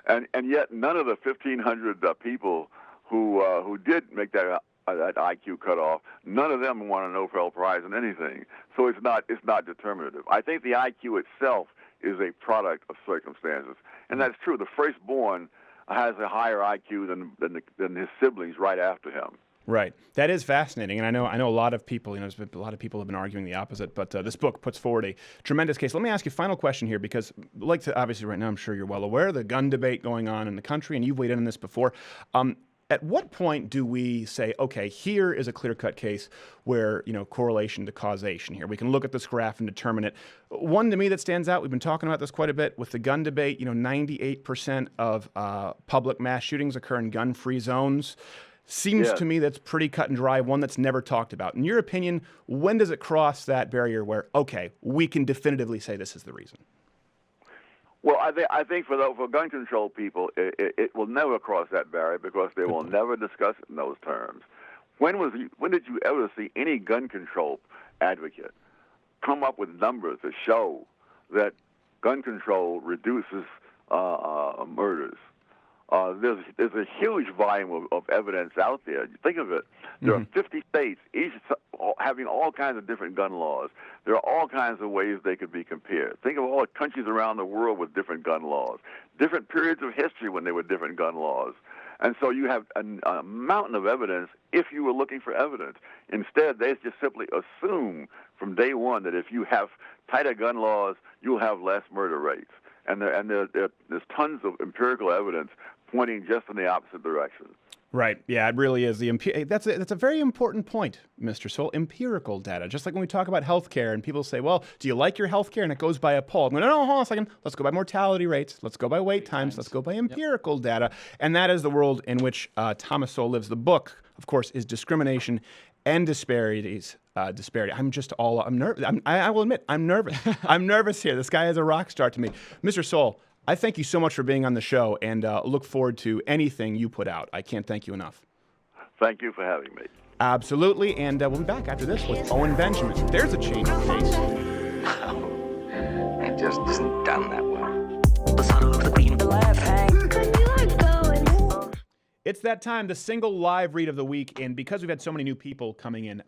and yet none of the 1,500 people who did make that IQ cutoff, none of them won a Nobel Prize in anything. So it's not determinative. I think the IQ itself is a product of circumstances, and that's true. The firstborn has a higher IQ than his siblings right after him. Right. That is fascinating. And I know a lot of people, there's been a lot of people have been arguing the opposite, but this book puts forward a tremendous case. Let me ask you a final question here, because obviously right now, I'm sure you're well aware, the gun debate going on in the country, and you've weighed in on this before. At what point do we say, okay, here is a clear-cut case where, correlation to causation here? We can look at this graph and determine it. One to me that stands out, we've been talking about this quite a bit with the gun debate, 98% of public mass shootings occur in gun-free zones. Seems to me that's pretty cut and dry, one that's never talked about. In your opinion, when does it cross that barrier where, okay, we can definitively say this is the reason? Well, I think for gun control people, it will never cross that barrier because they will never discuss it in those terms. When did you ever see any gun control advocate come up with numbers that show that gun control reduces murders? There's a huge volume of evidence out there. Think of it. There are 50 states, each having all kinds of different gun laws. There are all kinds of ways they could be compared. Think of all the countries around the world with different gun laws, different periods of history when there were different gun laws. And so you have a mountain of evidence if you were looking for evidence. Instead, they just simply assume from day one that if you have tighter gun laws, you'll have less murder rates. And there's tons of empirical evidence pointing just in the opposite direction. Right. Yeah, it really is. That's a very important point, Mr. Sowell. Empirical data. Just like when we talk about healthcare and people say, well, do you like your healthcare? And it goes by a poll. I'm going, no, hold on a second. Let's go by mortality rates. Let's go by wait times. Let's go by empirical data. And that is the world in which Thomas Sowell lives. The book, of course, is Discrimination and disparities. Disparity. I'm nervous. I will admit, I'm nervous. I'm nervous here. This guy is a rock star to me. Mr. Sowell, I thank you so much for being on the show and look forward to anything you put out. I can't thank you enough. Thank you for having me. Absolutely. And we'll be back after this with Owen Benjamin. There's a change of pace. It just isn't done that well. The son of the queen of the laugh hang. It's that time, the single live read of the week. And because we've had so many new people coming in,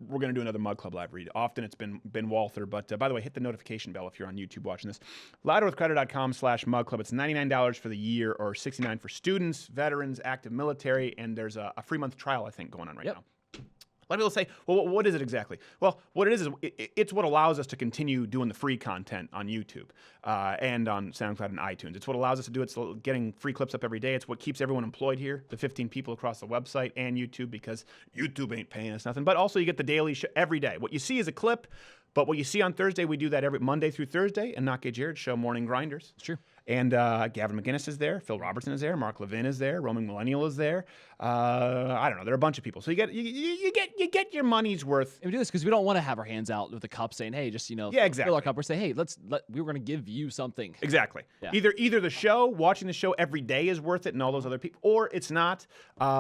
we're going to do another Mug Club live read. Often it's been Walther, but by the way, hit the notification bell if you're on YouTube watching this. Louderwithcrowder.com/Mug Club. It's $99 for the year or $69 for students, veterans, active military, and there's a free month trial, I think, going on right now. A lot of people say, well, what is it exactly? Well, what it is it's what allows us to continue doing the free content on YouTube and on SoundCloud and iTunes. It's what allows us to do it. It's getting free clips up every day. It's what keeps everyone employed here, the 15 people across the website and YouTube, because YouTube ain't paying us nothing. But also you get the daily show every day. What you see is a clip, but what you see on Thursday, we do that every Monday through Thursday. And Not Gay Jared's show, Morning Grinders. It's true. And Gavin McGinnis is there. Phil Robertson is there. Mark Levin is there. Roaming Millennial is there. I don't know. There are a bunch of people. So you get your money's worth. And we do this because we don't want to have our hands out with the cup saying, "Hey, just yeah, exactly. fill our cup." Or say, "Hey, we were going to give you something." Exactly. Yeah. Either the show, watching the show every day is worth it, and all those other people, or it's not.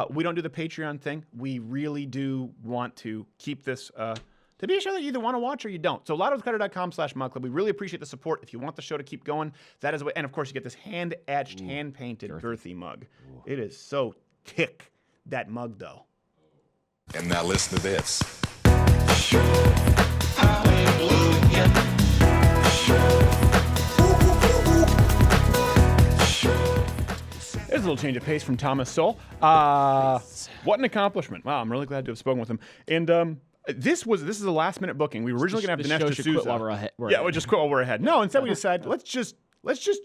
We don't do the Patreon thing. We really do want to keep this. To be a show that you either want to watch or you don't. So louderwithcrowder.com/Mug Club. We really appreciate the support. If you want the show to keep going, that is what. And of course, you get this hand-etched, hand-painted girthy mug. Ooh. It is so thick, that mug, though. And now listen to this. There's a little change of pace from Thomas Sowell. What an accomplishment. Wow, I'm really glad to have spoken with him. And this is a last-minute booking. We were originally going to have Dinesh D'Souza. We'll just quit while we're ahead. No, instead we decided let's just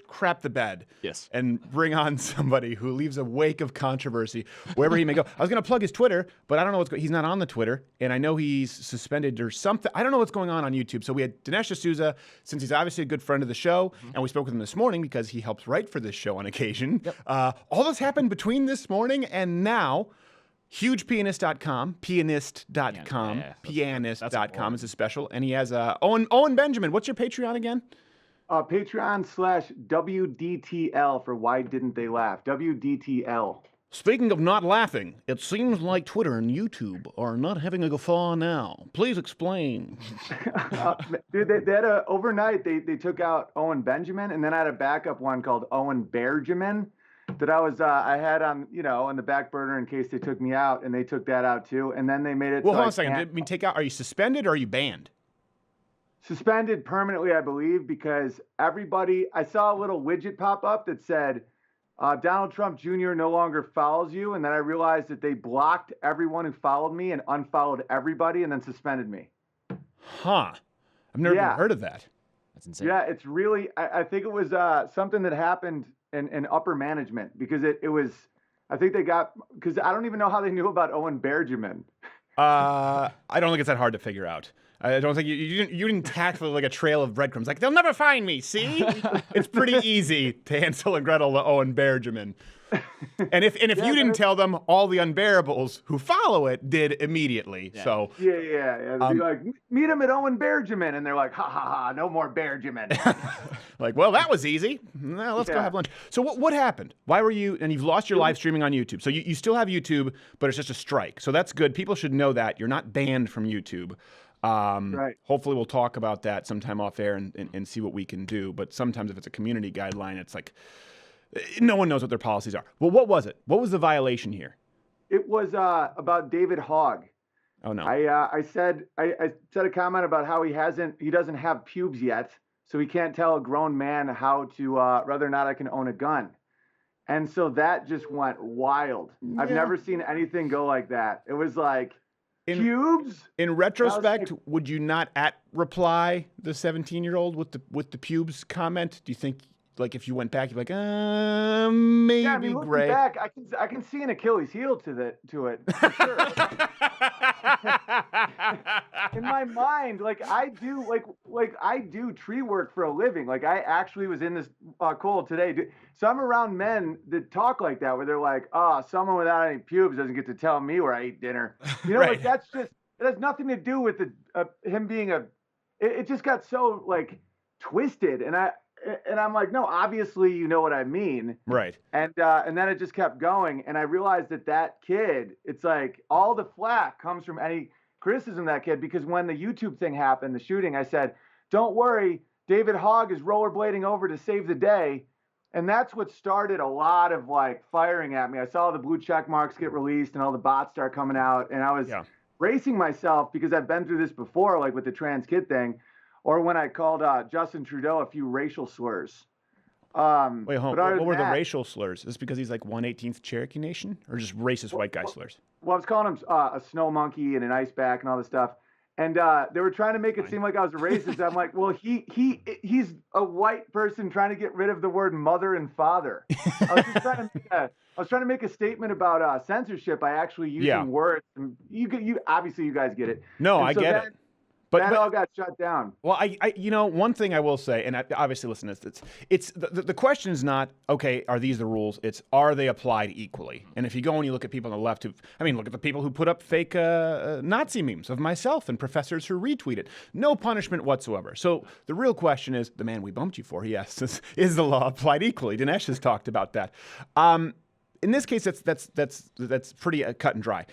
crap the bed. Yes. And bring on somebody who leaves a wake of controversy wherever he may go. I was going to plug his Twitter, but I don't know what's going on. He's not on the Twitter, and I know he's suspended or something. I don't know what's going on YouTube. So we had Dinesh D'Souza, since he's obviously a good friend of the show, and we spoke with him this morning because he helps write for this show on occasion. Yep. All this happened between this morning and now. HugePianist.com, pianist.com is a special, and he has Owen Benjamin. What's your Patreon again? Patreon/WDTL for Why Didn't They Laugh? WDTL. Speaking of not laughing, it seems like Twitter and YouTube are not having a guffaw now. Please explain. Dude, they had overnight, they took out Owen Benjamin, and then I had a backup one called Owen Benjamin that I had on, on the back burner in case they took me out, and they took that out too. And then they made it. Well, hold on a second. I mean, take out. Are you suspended or are you banned? Suspended permanently, I believe, because everybody. I saw a little widget pop up that said, "Donald Trump Jr. no longer follows you," and then I realized that they blocked everyone who followed me and unfollowed everybody, and then suspended me. Huh? I've never even heard of that. That's insane. Yeah, it's really. I think it was something that happened in upper management, because it was, I think they got, because I don't even know how they knew about Owen Benjamin. I don't think it's that hard to figure out. I don't think you didn't tactfully like a trail of breadcrumbs. Like, they'll never find me, see? It's pretty easy to Hansel and Gretel to Owen Benjamin. And if you didn't tell them, all the unbearables who follow it did immediately. Yeah. So Yeah. They'd be like, meet him at Owen Benjamin, and they're like, ha, no more Benjamin. Like, well, that was easy. Now let's go have lunch. So what happened? Why were you? And you've lost your live streaming on YouTube. So you still have YouTube, but it's just a strike. So that's good. People should know that you're not banned from YouTube. Right. Hopefully we'll talk about that sometime off air and see what we can do. But sometimes if it's a community guideline, it's like, no one knows what their policies are. Well, what was it? What was the violation here? It was about David Hogg. Oh no! I said a comment about how he doesn't have pubes yet, so he can't tell a grown man how to whether or not I can own a gun, and so that just went wild. Yeah. I've never seen anything go like that. It was like pubes. In retrospect, would you not reply the 17-year-old with the pubes comment? Do you think? Like, if you went back, you're like, maybe yeah, I mean, looking Gray. back, I can see an Achilles heel to it. For sure. in my mind, like I do tree work for a living. Like I actually was in this cold today. So I'm around men that talk like that, where they're like, "Oh, someone without any pubes doesn't get to tell me where I eat dinner." You know, like that's just it has nothing to do with him being a. It just got so like twisted, and I'm like, no, obviously you know what I mean. Right. And then it just kept going, and I realized that kid, it's like all the flack comes from any criticism of that kid, because when the YouTube thing happened, the shooting, I said, don't worry, David Hogg is rollerblading over to save the day. And that's what started a lot of like firing at me. I saw the blue check marks get released and all the bots start coming out, and I was bracing myself because I've been through this before, like with the trans kid thing, or when I called Justin Trudeau a few racial slurs. Wait, hold on. What were the racial slurs? Is this because he's like 1/18th Cherokee Nation, or just racist white guy slurs? Well, I was calling him a snow monkey and an ice back and all this stuff. And they were trying to make it seem like I was a racist. I'm like, well, he's a white person trying to get rid of the word mother and father. I was trying to make a statement about censorship by actually using words. And you obviously you guys get it. No, I get it. But that all got shut down. Well, I one thing I will say, and obviously, listen, it's the question is not, okay, are these the rules? It's, are they applied equally? And if you go and you look at people on the left look at the people who put up fake Nazi memes of myself and professors who retweet it. No punishment whatsoever. So the real question is, the man we bumped you for, he asks, is the law applied equally? Dinesh has talked about that. In this case, that's pretty cut and dry.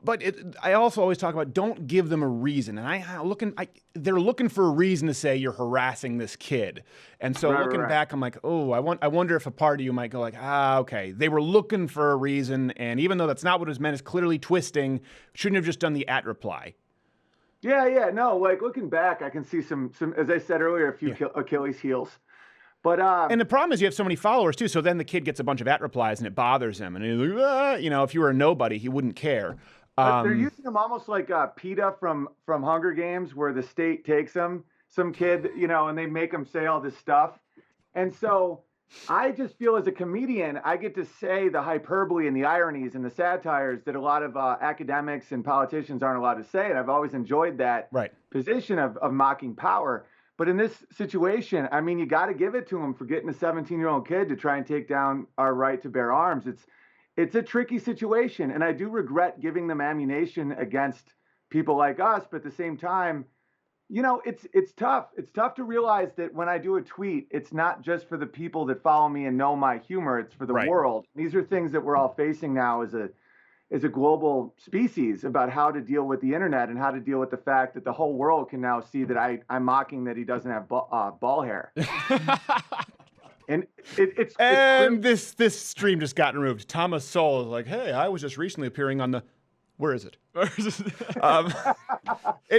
But I also always talk about, don't give them a reason. And they're looking for a reason to say you're harassing this kid. And so looking back, I'm like, oh, I wonder if a part of you might go like, okay, they were looking for a reason. And even though that's not what it was meant, it's clearly twisting. Shouldn't have just done the @ reply. Yeah. No, like looking back, I can see some as I said earlier, a few Achilles heels. But and the problem is you have so many followers too. So then the kid gets a bunch of @ replies and it bothers him. And he's like, if you were a nobody, he wouldn't care. They're using them almost like PETA from Hunger Games, where the state takes them, some kid, and they make them say all this stuff. And so I just feel as a comedian, I get to say the hyperbole and the ironies and the satires that a lot of academics and politicians aren't allowed to say. And I've always enjoyed that position of mocking power. But in this situation, I mean, you got to give it to them for getting a 17-year-old kid to try and take down our right to bear arms. It's a tricky situation, and I do regret giving them ammunition against people like us. But at the same time, it's tough. It's tough to realize that when I do a tweet, it's not just for the people that follow me and know my humor. It's for the world. These are things that we're all facing now as a global species, about how to deal with the internet and how to deal with the fact that the whole world can now see that I'm mocking that he doesn't have ball hair. And it's this stream just got removed. Thomas Sowell is like, hey, I was just recently appearing on the. Where is it? It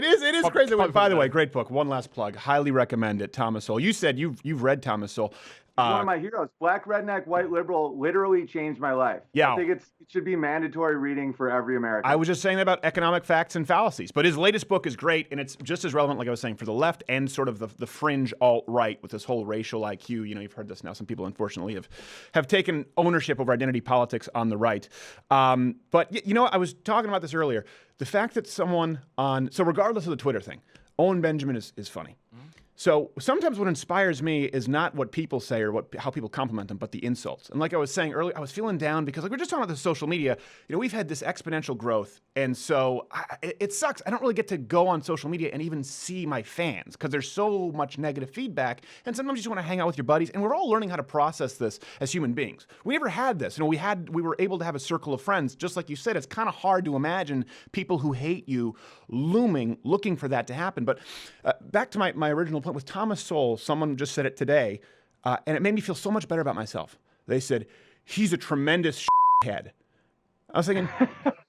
is crazy. By the way, great book. One last plug. Highly recommend it, Thomas Sowell. You said you've read Thomas Sowell. One of my heroes. Black redneck, white liberal, literally changed my life. Yeah. I think it should be mandatory reading for every American. I was just saying that about economic facts and fallacies, but his latest book is great, and it's just as relevant, like I was saying, for the left and sort of the fringe alt-right with this whole racial IQ. You've heard this now. Some people, unfortunately, have taken ownership over identity politics on the right. But, I was talking about this earlier. The fact that so regardless of the Twitter thing, Owen Benjamin is funny. So sometimes what inspires me is not what people say or how people compliment them, but the insults. And like I was saying earlier, I was feeling down because we're just talking about the social media. We've had this exponential growth. And so it sucks. I don't really get to go on social media and even see my fans because there's so much negative feedback. And sometimes you just want to hang out with your buddies. And we're all learning how to process this as human beings. We never had this. We were able to have a circle of friends. Just like you said, it's kind of hard to imagine people who hate you looming, looking for that to happen. But back to my original point with Thomas Sowell, someone just said it today, and it made me feel so much better about myself. They said, he's a tremendous head. I was thinking,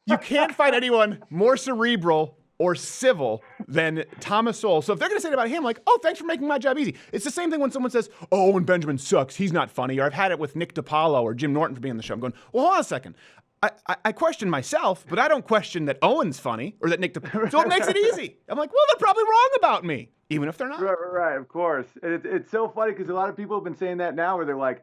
you can't find anyone more cerebral or civil than Thomas Sowell. So if they're going to say it about him, like, oh, thanks for making my job easy. It's the same thing when someone says, oh, Owen Benjamin sucks, he's not funny. Or I've had it with Nick DiPaolo or Jim Norton for being on the show. I'm going, well, hold on a second. I question myself, but I don't question that Owen's funny or that Nick DiPaolo. So it makes it easy. I'm like, well, they're probably wrong about me, even if they're not. Right, of course. It's so funny because a lot of people have been saying that now where they're like,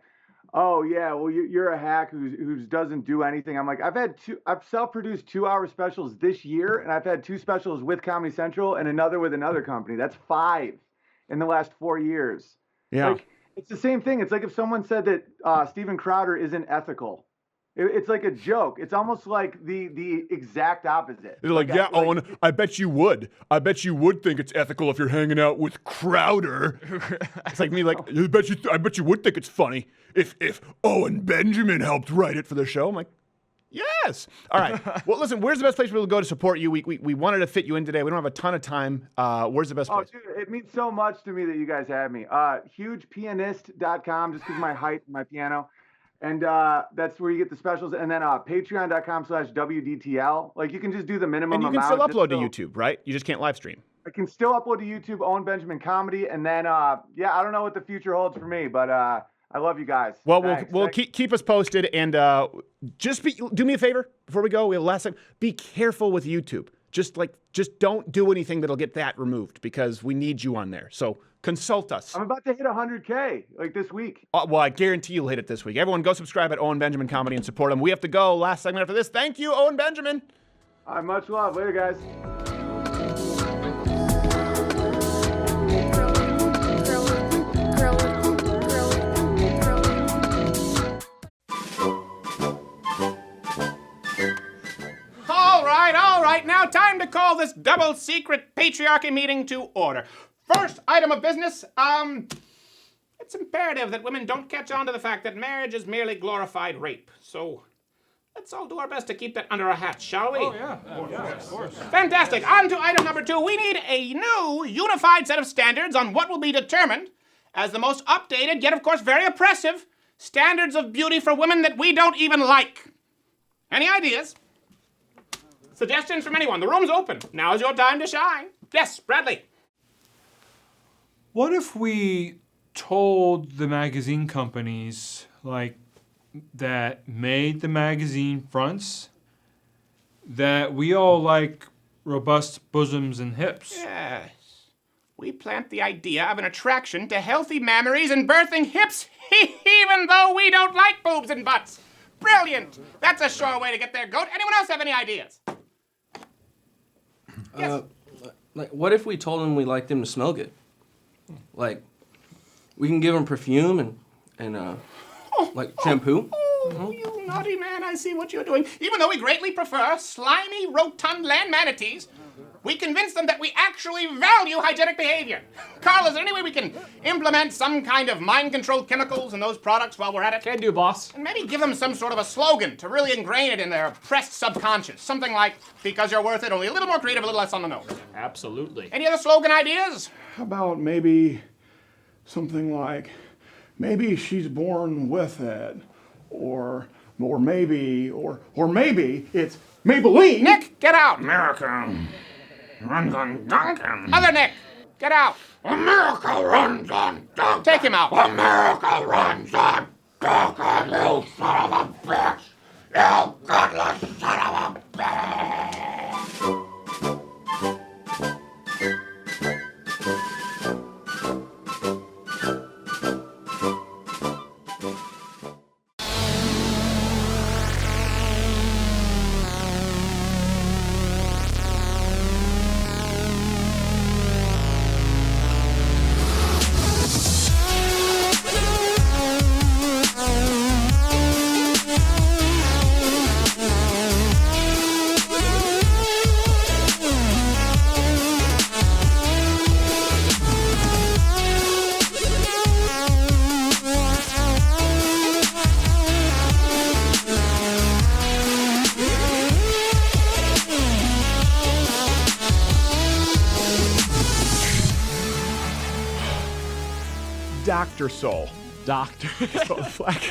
oh yeah, well you're a hack who doesn't do anything. I'm like, I've self-produced 2-hour specials this year, and I've had 2 specials with Comedy Central and another with another company. That's 5 in the last 4 years. Yeah. Like, it's the same thing. It's like if someone said that Steven Crowder isn't ethical. It's like a joke. It's almost like the exact opposite. They're like, yeah, Owen, I bet you would. I bet you would think it's ethical if you're hanging out with Crowder. It's like me, like, I bet you would think it's funny if Owen Benjamin helped write it for the show. I'm like, yes. All right. Well, listen, where's the best place for people to go to support you? We wanted to fit you in today. We don't have a ton of time. Where's the best place? Oh, dude, it means so much to me that you guys have me. Hugepianist.com, just because of my height and my piano. And that's where you get the specials. And then patreon.com/WDTL. Like, you can just do the minimum amount. And you can still upload to YouTube, right? You just can't live stream. I can still upload to YouTube, Owen Benjamin Comedy. And then, I don't know what the future holds for me, but I love you guys. Well, we'll keep us posted. And do me a favor before we go. We have last time. Be careful with YouTube. Just don't do anything that'll get that removed, because we need you on there. So consult us. I'm about to hit 100K like this week. Well, I guarantee you'll hit it this week. Everyone, go subscribe at Owen Benjamin Comedy and support him. We have to go. Last segment after this. Thank you, Owen Benjamin. Much love. Later, guys. All right, now time to call this double secret patriarchy meeting to order. First item of business, it's imperative that women don't catch on to the fact that marriage is merely glorified rape. So let's all do our best to keep that under our hats, shall we? Oh, yeah, of course. Fantastic. On to item number 2. We need a new, unified set of standards on what will be determined as the most updated, yet of course very oppressive, standards of beauty for women that we don't even like. Any ideas? Suggestions from anyone? The room's open. Now's your time to shine. Yes, Bradley. What if we told the magazine companies, like, that made the magazine fronts, that we all like robust bosoms and hips? Yes. We plant the idea of an attraction to healthy mammaries and birthing hips, even though we don't like boobs and butts. Brilliant. That's a sure way to get their goat. Anyone else have any ideas? Yes. Like, what if we told them we like them to smell good? Like, we can give them perfume and shampoo. Oh, you naughty man, I see what you're doing. Even though we greatly prefer slimy, rotund land manatees, we convince them that we actually value hygienic behavior. Carl, is there any way we can implement some kind of mind-controlled chemicals in those products while we're at it? Can do, boss. And maybe give them some sort of a slogan to really ingrain it in their oppressed subconscious. Something like, because you're worth it, only a little more creative, a little less on the nose. Absolutely. Any other slogan ideas? How about maybe something like, maybe she's born with it, or maybe it's Maybelline. Nick, get out. America runs on Duncan. Other Nick, get out. America runs on Duncan. Take him out. America runs on Duncan, you son of a bitch. You godless son of a bitch. Dr. Soul. Dr.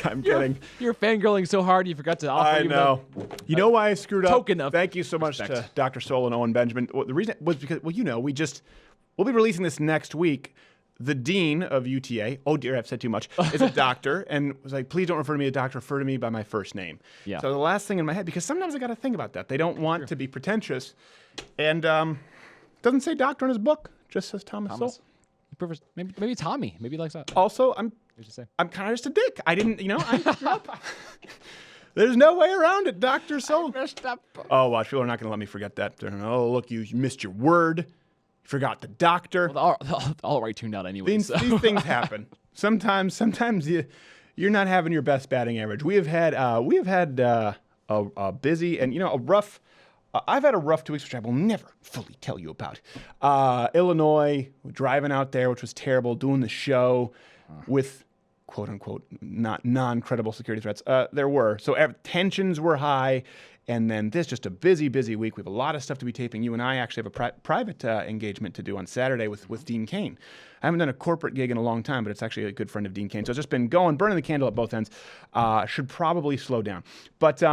I'm kidding. You're fangirling so hard you forgot to offer. I know. You know why I screwed up? Token of Thank you so much to Dr. Soul and Owen Benjamin. Well, the reason was because, we'll be releasing this next week. The dean of UTA, oh dear, I've said too much, is a doctor, and was like, please don't refer to me as doctor, refer to me by my first name. Yeah. So the last thing in my head, because sometimes I got to think about that. They don't want to be pretentious, and doesn't say doctor in his book, just says Thomas Soul. Maybe Tommy. Maybe he likes that. Also, I'm I'm kind of just a dick. I didn't, I screwed up. There's no way around it, Dr. Soul. Oh, watch, people are not going to let me forget that. Oh, look, you missed your word. You forgot the doctor. Well, they'll already tuned out anyway. These things happen. Sometimes you're not having your best batting average. We have had a busy and a rough. I've had a rough 2 weeks, which I will never fully tell you about. Illinois, driving out there, which was terrible. Doing the show with quote unquote not non-credible security threats. There were tensions were high. And then this, just a busy week. We have a lot of stuff to be taping. You and I actually have a private engagement to do on Saturday with Dean Cain. I haven't done a corporate gig in a long time, but it's actually a good friend of Dean Cain. So it's just been burning the candle at both ends. Should probably slow down. But,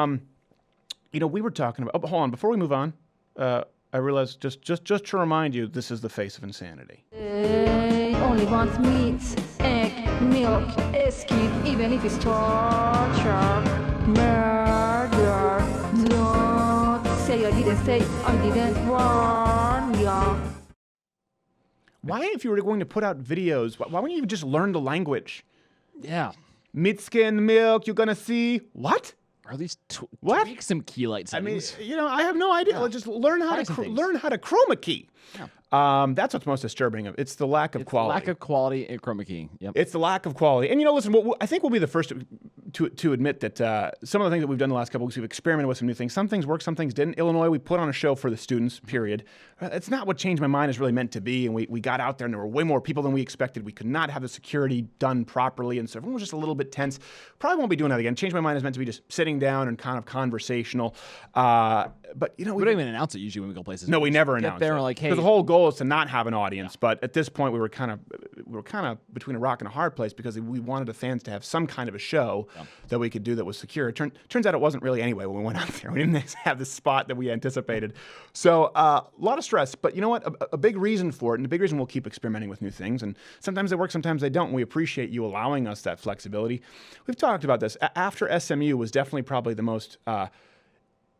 we were talking about, hold on, before we move on, I realized just to remind you, this is the face of insanity. Only wants meat, egg, milk, skin, even if it's torture, murder. Don't say I didn't say I didn't warn ya. Why, if you were going to put out videos, why wouldn't you just learn the language? Yeah. Meat, skin, milk, you're gonna see what? Or at least what? Tweak some key light settings. I mean, I have no idea. Yeah. Just learn how to chroma key. Yeah. That's what's most disturbing. It's the lack of quality. Lack of quality in chroma keying. Yep. It's the lack of quality. And listen, I think we'll be the first to admit that some of the things that we've done the last couple weeks, we've experimented with some new things. Some things worked, some things didn't. Illinois, we put on a show for the students, period. It's not what Change My Mind is really meant to be. And we got out there and there were way more people than we expected. We could not have the security done properly. And so everyone was just a little bit tense. Probably won't be doing that again. Change My Mind is meant to be just sitting down and kind of conversational. But we don't even announce it usually when we go places. No, we never announce it. Get there and like, hey. Because the whole goal is to not have an audience. Yeah. But at this point, we were kind of between a rock and a hard place because we wanted the fans to have some kind of a show that we could do that was secure. Turns out it wasn't really anyway when we went out there. We didn't have the spot that we anticipated. So a lot of stress. But you know what? A big reason for it, and a big reason we'll keep experimenting with new things. And sometimes they work, sometimes they don't. And we appreciate you allowing us that flexibility. We've talked about this. After SMU was definitely probably the most...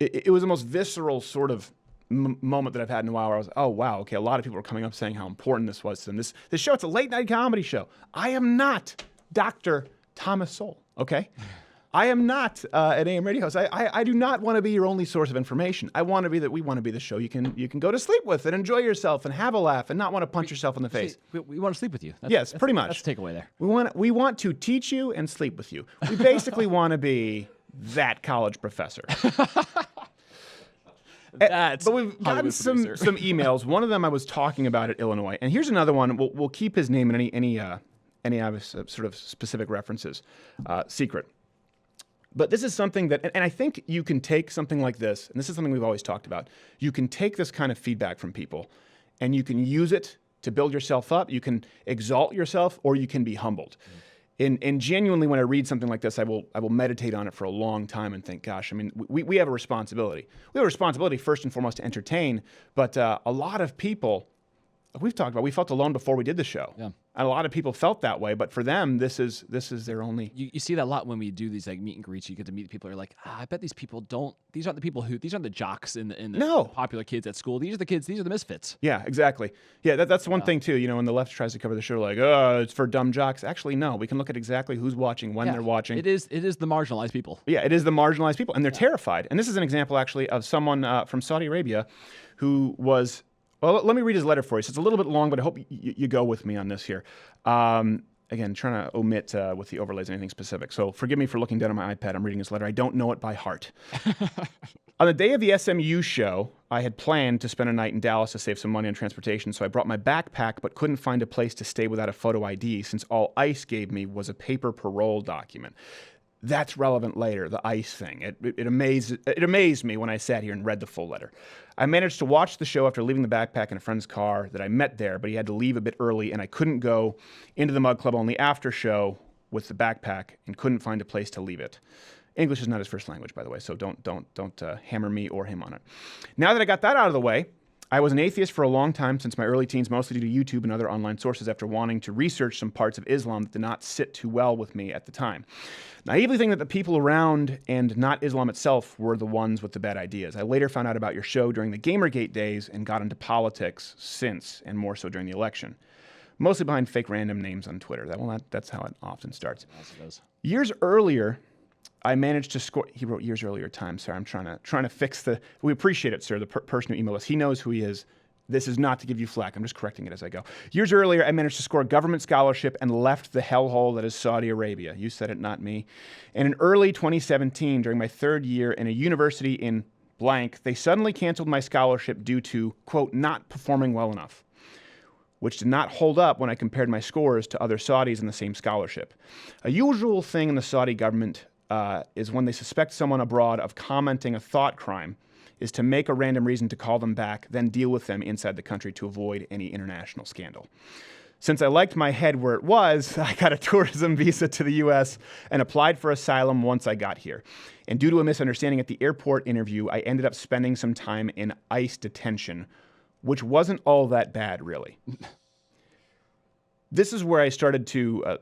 It was the most visceral sort of moment that I've had in a while where I was, oh, wow, okay, a lot of people were coming up saying how important this was to them. This show, it's a late-night comedy show. I am not Dr. Thomas Sowell, okay? I am not an AM radio host. I do not want to be your only source of information. We want to be the show you can go to sleep with and enjoy yourself and have a laugh and not want to punch yourself in the face. We want to sleep with you. Yes, pretty much. That's the takeaway there. We want to teach you and sleep with you. We basically want to be that college professor. But we've gotten some emails. One of them I was talking about at Illinois, and here's another one. We'll keep his name and any sort of specific references secret. But this is something that, and I think you can take something like this, and this is something we've always talked about. You can take this kind of feedback from people, and you can use it to build yourself up. You can exalt yourself, or you can be humbled. And genuinely, when I read something like this, I will meditate on it for a long time and think, gosh, I mean, we have a responsibility. We have a responsibility first and foremost to entertain, but a lot of people, we've talked about, we felt alone before we did the show. Yeah. And a lot of people felt that way, but for them, this is their only... You see that a lot when we do these like meet and greets. You get to meet people who are like, I bet these aren't the jocks in the popular kids at school. These are the misfits. Yeah, exactly. Yeah, that's one thing too. When the left tries to cover the show like, oh, it's for dumb jocks. Actually, no, we can look at exactly who's watching, when they're watching. It is the marginalized people. Yeah, it is the marginalized people, and they're terrified. And this is an example actually of someone from Saudi Arabia who was... Well, let me read his letter for you. So it's a little bit long, but I hope you go with me on this here. Again, trying to omit with the overlays anything specific. So forgive me for looking down on my iPad. I'm reading his letter. I don't know it by heart. On the day of the SMU show, I had planned to spend a night in Dallas to save some money on transportation, so I brought my backpack but couldn't find a place to stay without a photo ID since all ICE gave me was a paper parole document. That's relevant later, the ICE thing. It amazed me when I sat here and read the full letter. I managed to watch the show after leaving the backpack in a friend's car that I met there, but he had to leave a bit early, and I couldn't go into the Mug Club only after show with the backpack and couldn't find a place to leave it. English is not his first language, by the way, so don't hammer me or him on it. Now that I got that out of the way, I was an atheist for a long time, since my early teens, mostly due to YouTube and other online sources, after wanting to research some parts of Islam that did not sit too well with me at the time. Naively thinking that the people around and not Islam itself were the ones with the bad ideas. I later found out about your show during the Gamergate days and got into politics since, and more so during the election. mostly behind fake random names on Twitter. That's how it often starts. Years earlier, I managed to score. He wrote years earlier time. Sorry, I'm trying to fix the. We appreciate it, sir. The person who emailed us, he knows who he is. This is not to give you flack. I'm just correcting it as I go. Years earlier, I managed to score a government scholarship and left the hellhole that is Saudi Arabia. You said it, not me. And in early 2017, during my third year in a university in blank, they suddenly canceled my scholarship due to, quote, not performing well enough, which did not hold up when I compared my scores to other Saudis in the same scholarship. A usual thing in the Saudi government is when they suspect someone abroad of commenting a thought crime, is to make a random reason to call them back, then deal with them inside the country to avoid any international scandal. Since I liked my head where it was, I got a tourism visa to the U.S. and applied for asylum once I got here. And due to a misunderstanding at the airport interview, I ended up spending some time in ICE detention, which wasn't all that bad, really. This is where I started to,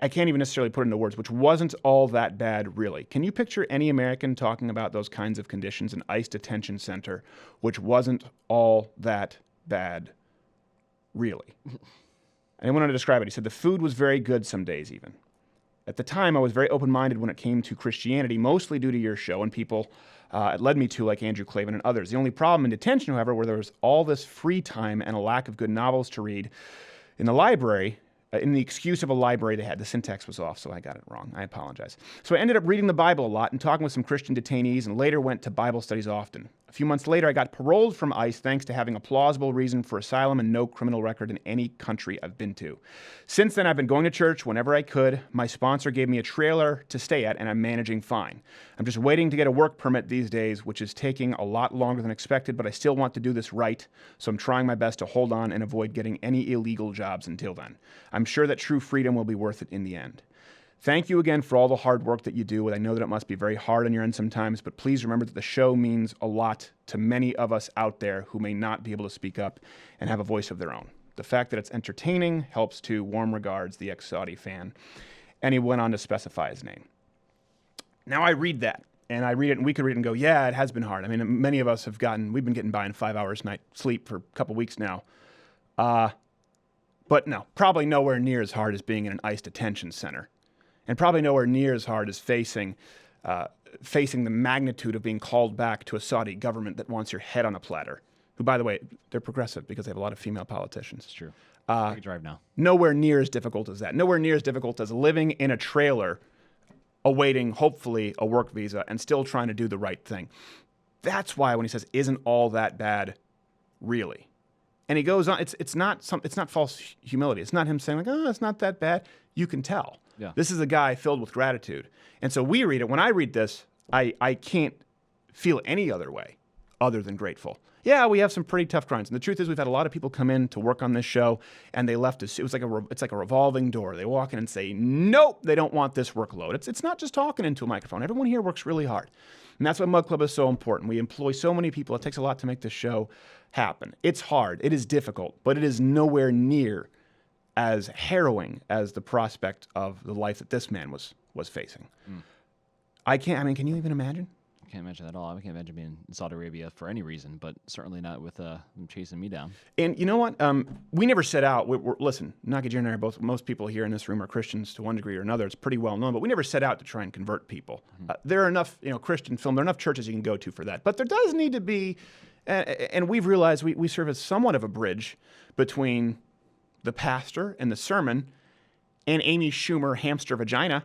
I can't even necessarily put it into words, which wasn't all that bad, really. Can you picture any American talking about those kinds of conditions in ICE detention center, which wasn't all that bad, really? And I went on to describe it. He said, the food was very good some days even. At the time, I was very open-minded when it came to Christianity, mostly due to your show and people it led me to, like Andrew Klavan and others. The only problem in detention, however, where there was all this free time and a lack of good novels to read in the library, in the excuse of a library they had. The syntax was off, so I got it wrong. I apologize. So I ended up reading the Bible a lot and talking with some Christian detainees, and later went to Bible studies often. A few months later, I got paroled from ICE thanks to having a plausible reason for asylum and no criminal record in any country I've been to. Since then, I've been going to church whenever I could. My sponsor gave me a trailer to stay at, and I'm managing fine. I'm just waiting to get a work permit these days, which is taking a lot longer than expected, but I still want to do this right, so I'm trying my best to hold on and avoid getting any illegal jobs until then. I'm sure that true freedom will be worth it in the end. Thank you again for all the hard work that you do, and I know that it must be very hard on your end sometimes, but please remember that the show means a lot to many of us out there who may not be able to speak up and have a voice of their own. The fact that it's entertaining helps too. Warm regards, the ex-Saudi fan. And he went on to specify his name. Now I read that, and I read it, and we could read it and go, yeah, it has been hard. I mean, many of us we've been getting by in 5 hours night sleep for a couple weeks now. But no, probably nowhere near as hard as being in an ICE detention center. And probably nowhere near as hard as facing the magnitude of being called back to a Saudi government that wants your head on a platter. Who, by the way, they're progressive because they have a lot of female politicians. It's true. I can drive now. Nowhere near as difficult as that. Nowhere near as difficult as living in a trailer, awaiting, hopefully, a work visa and still trying to do the right thing. That's why when he says, isn't all that bad, really? And he goes on, it's not false humility. It's not him saying, like, oh, it's not that bad. You can tell. Yeah. This is a guy filled with gratitude. And so we read it. When I read this, I can't feel any other way other than grateful. Yeah, we have some pretty tough grinds. And the truth is we've had a lot of people come in to work on this show, and they left us. It's like a revolving door. They walk in and say, nope, they don't want this workload. It's not just talking into a microphone. Everyone here works really hard. And that's why Mug Club is so important. We employ so many people. It takes a lot to make this show happen. It's hard. It is difficult, but it is nowhere near as harrowing as the prospect of the life that this man was facing. Can you even imagine? I can't imagine that at all. I can't imagine being in Saudi Arabia for any reason, but certainly not with them chasing me down. And you know what? We never set out. Listen, Nakaji and I are both. Most people here in this room are Christians to one degree or another. It's pretty well known, but we never set out to try and convert people. There are enough, Christian film. There are enough churches you can go to for that. But there does need to be, and we've realized we serve as somewhat of a bridge between the pastor and the sermon and Amy Schumer hamster vagina,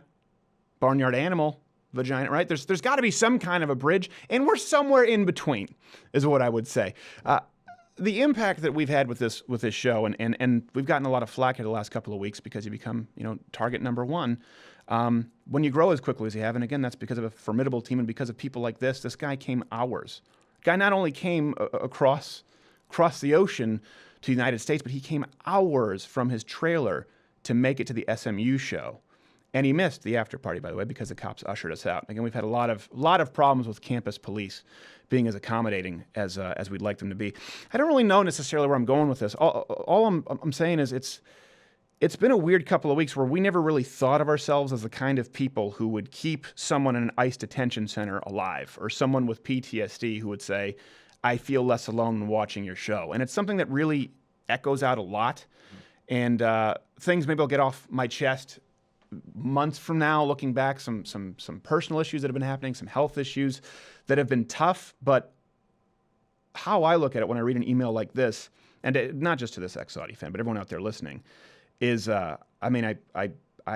barnyard animal vagina, right? There's got to be some kind of a bridge, and we're somewhere in between, is what I would say. The impact that we've had with this show, and we've gotten a lot of flack here the last couple of weeks because you become, target number one. When you grow as quickly as you have, and again, that's because of a formidable team and because of people like this. This guy came hours. Guy not only came across the ocean to the United States, but he came hours from his trailer to make it to the SMU show. And he missed the after party, by the way, because the cops ushered us out. Again, we've had a lot of problems with campus police being as accommodating as we'd like them to be. I don't really know necessarily where I'm going with this. All I'm saying is it's been a weird couple of weeks where we never really thought of ourselves as the kind of people who would keep someone in an ICE detention center alive, or someone with PTSD who would say, I feel less alone when watching your show. And it's something that really echoes out a lot. And things maybe I'll get off my chest months from now, looking back, some personal issues that have been happening, some health issues that have been tough. But how I look at it when I read an email like this, and not just to this ex-Saudi fan, but everyone out there listening, is, I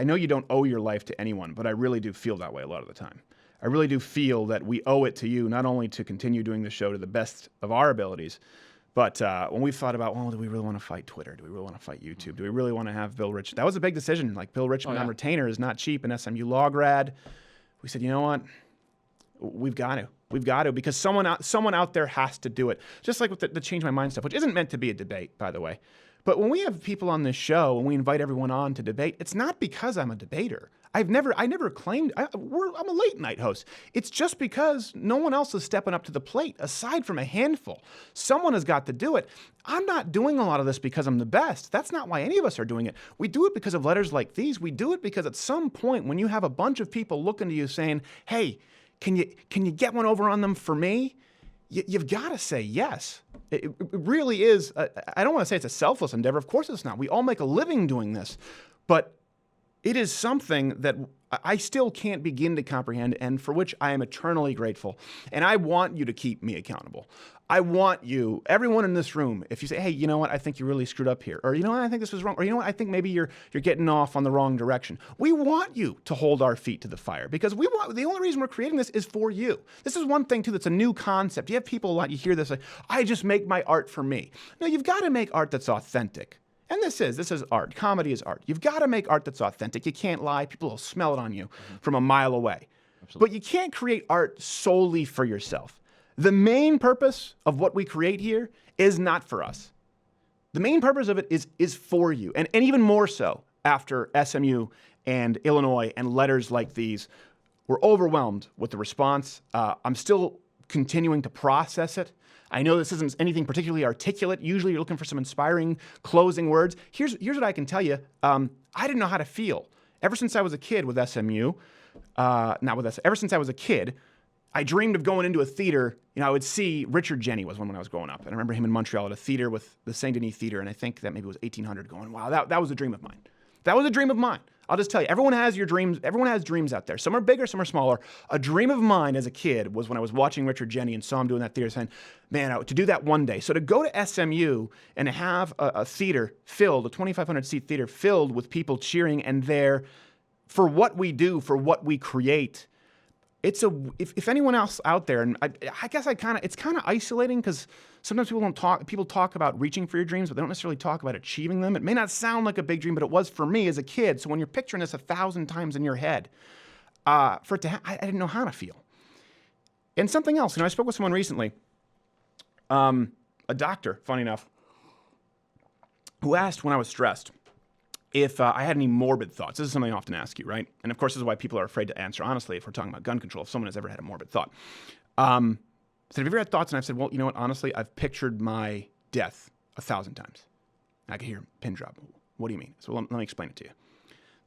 know you don't owe your life to anyone, but I really do feel that way a lot of the time. I really do feel that we owe it to you not only to continue doing the show to the best of our abilities, but when we've thought about, well, do we really want to fight Twitter? Do we really want to fight YouTube? Do we really want to have Bill Richmond? That was a big decision. Like, Bill Richmond on retainer is not cheap, an SMU law grad. We said, you know what? We've got to. We've got to, because someone out there has to do it. Just like with the Change My Mind stuff, which isn't meant to be a debate, by the way. But when we have people on this show and we invite everyone on to debate, it's not because I'm a debater. I never claimed I'm a late night host. It's just because no one else is stepping up to the plate aside from a handful. Someone has got to do it. I'm not doing a lot of this because I'm the best. That's not why any of us are doing it. We do it because of letters like these. We do it because at some point when you have a bunch of people looking to you saying, hey, can you get one over on them for me? You've got to say yes. It really is. I don't want to say it's a selfless endeavor. Of course it's not. We all make a living doing this. But it is something that I still can't begin to comprehend and for which I am eternally grateful. And I want you to keep me accountable. I want you, everyone in this room, if you say, hey, you know what, I think you really screwed up here. Or, you know what, I think this was wrong. Or, you know what, I think maybe you're getting off on the wrong direction. We want you to hold our feet to the fire because the only reason we're creating this is for you. This is one thing, too, that's a new concept. You have people, you hear this, like, I just make my art for me. No, you've got to make art that's authentic. And this is art. Comedy is art. You've got to make art that's authentic. You can't lie. People will smell it on you from a mile away. Absolutely. But you can't create art solely for yourself. The main purpose of what we create here is not for us. The main purpose of it is for you. And even more so after SMU and Illinois and letters like these. We're overwhelmed with the response. I'm still continuing to process it. I know this isn't anything particularly articulate. Usually you're looking for some inspiring closing words. Here's what I can tell you. I didn't know how to feel. Ever since I was a kid with SMU, ever since I was a kid, I dreamed of going into a theater. I would see Richard Jenny was one when I was growing up. And I remember him in Montreal at a theater with the Saint Denis Theater. And I think that maybe it was 1800 going, wow, that was a dream of mine. That was a dream of mine. I'll just tell you, everyone has your dreams. Everyone has dreams out there. Some are bigger, some are smaller. A dream of mine as a kid was when I was watching Richard Jenny and saw him doing that theater, saying, man, to do that one day. So to go to SMU and have a theater filled, a 2,500-seat theater filled with people cheering and there for what we do, for what we create, if anyone else out there, and I guess it's kind of isolating because sometimes people talk about reaching for your dreams, but they don't necessarily talk about achieving them. It may not sound like a big dream, but it was for me as a kid. So when you're picturing this 1,000 times in your head, I didn't know how to feel. And something else, I spoke with someone recently, a doctor, funny enough, who asked when I was stressed if I had any morbid thoughts. This is something I often ask you, right? And of course, this is why people are afraid to answer honestly if we're talking about gun control, if someone has ever had a morbid thought. Said, have you ever had thoughts? And I've said, well, you know what? Honestly, I've pictured my death 1,000 times. I could hear a pin drop. What do you mean? So let me explain it to you.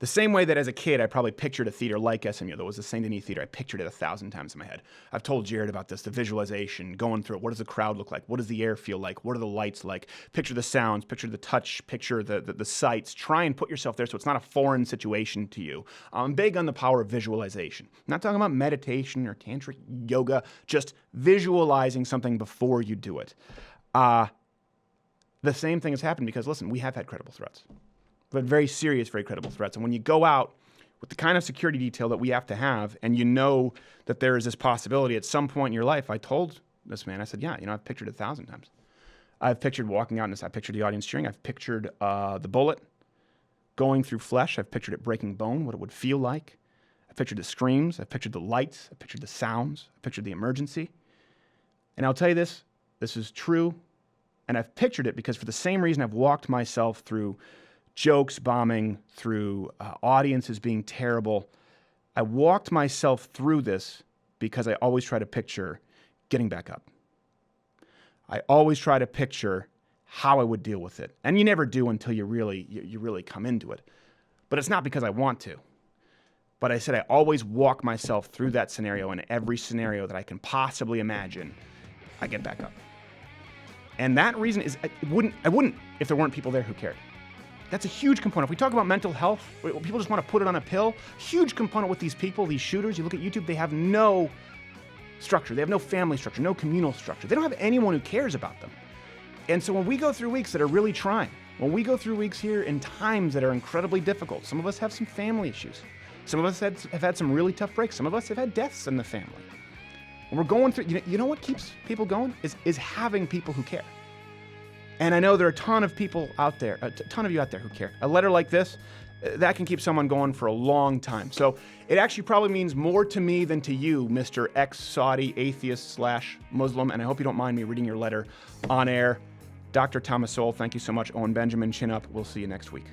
The same way that as a kid, I probably pictured a theater like SMU. That was the Saint Denis Theater. I pictured it 1,000 times in my head. I've told Jared about this, the visualization, going through it. What does the crowd look like? What does the air feel like? What are the lights like? Picture the sounds, picture the touch, picture the sights. Try and put yourself there so it's not a foreign situation to you. I'm big on the power of visualization. I'm not talking about meditation or tantric yoga, just visualizing something before you do it. The same thing has happened because, listen, we have had credible threats. But very serious, very credible threats. And when you go out with the kind of security detail that we have to have, and you know that there is this possibility at some point in your life, I told this man, I said, yeah, I've pictured it 1,000 times. I've pictured walking out in this, I pictured the audience cheering. I've pictured the bullet going through flesh. I've pictured it breaking bone, what it would feel like. I've pictured the screams. I've pictured the lights. I've pictured the sounds. I've pictured the emergency. And I'll tell you this is true. And I've pictured it because for the same reason I've walked myself through jokes bombing, through audiences being terrible. I walked myself through this because I always try to picture getting back up. I always try to picture how I would deal with it. And you never do until you really come into it. But it's not because I want to. But I said I always walk myself through that scenario, and every scenario that I can possibly imagine, I get back up. And that reason is, I wouldn't if there weren't people there who cared. That's a huge component. If we talk about mental health, people just want to put it on a pill. Huge component with these people, these shooters, you look at YouTube, they have no structure. They have no family structure, no communal structure. They don't have anyone who cares about them. And so when we go through weeks that are really trying, when we go through weeks here in times that are incredibly difficult, some of us have some family issues. Some of us have had some really tough breaks. Some of us have had deaths in the family. When we're going through, you know what keeps people going? Is having people who care. And I know there are a ton of people out there, a ton of you out there who care. A letter like this, that can keep someone going for a long time. So it actually probably means more to me than to you, Mr. Ex-Saudi atheist / Muslim, and I hope you don't mind me reading your letter on air. Dr. Thomas Sowell, thank you so much. Owen Benjamin, chin up. We'll see you next week.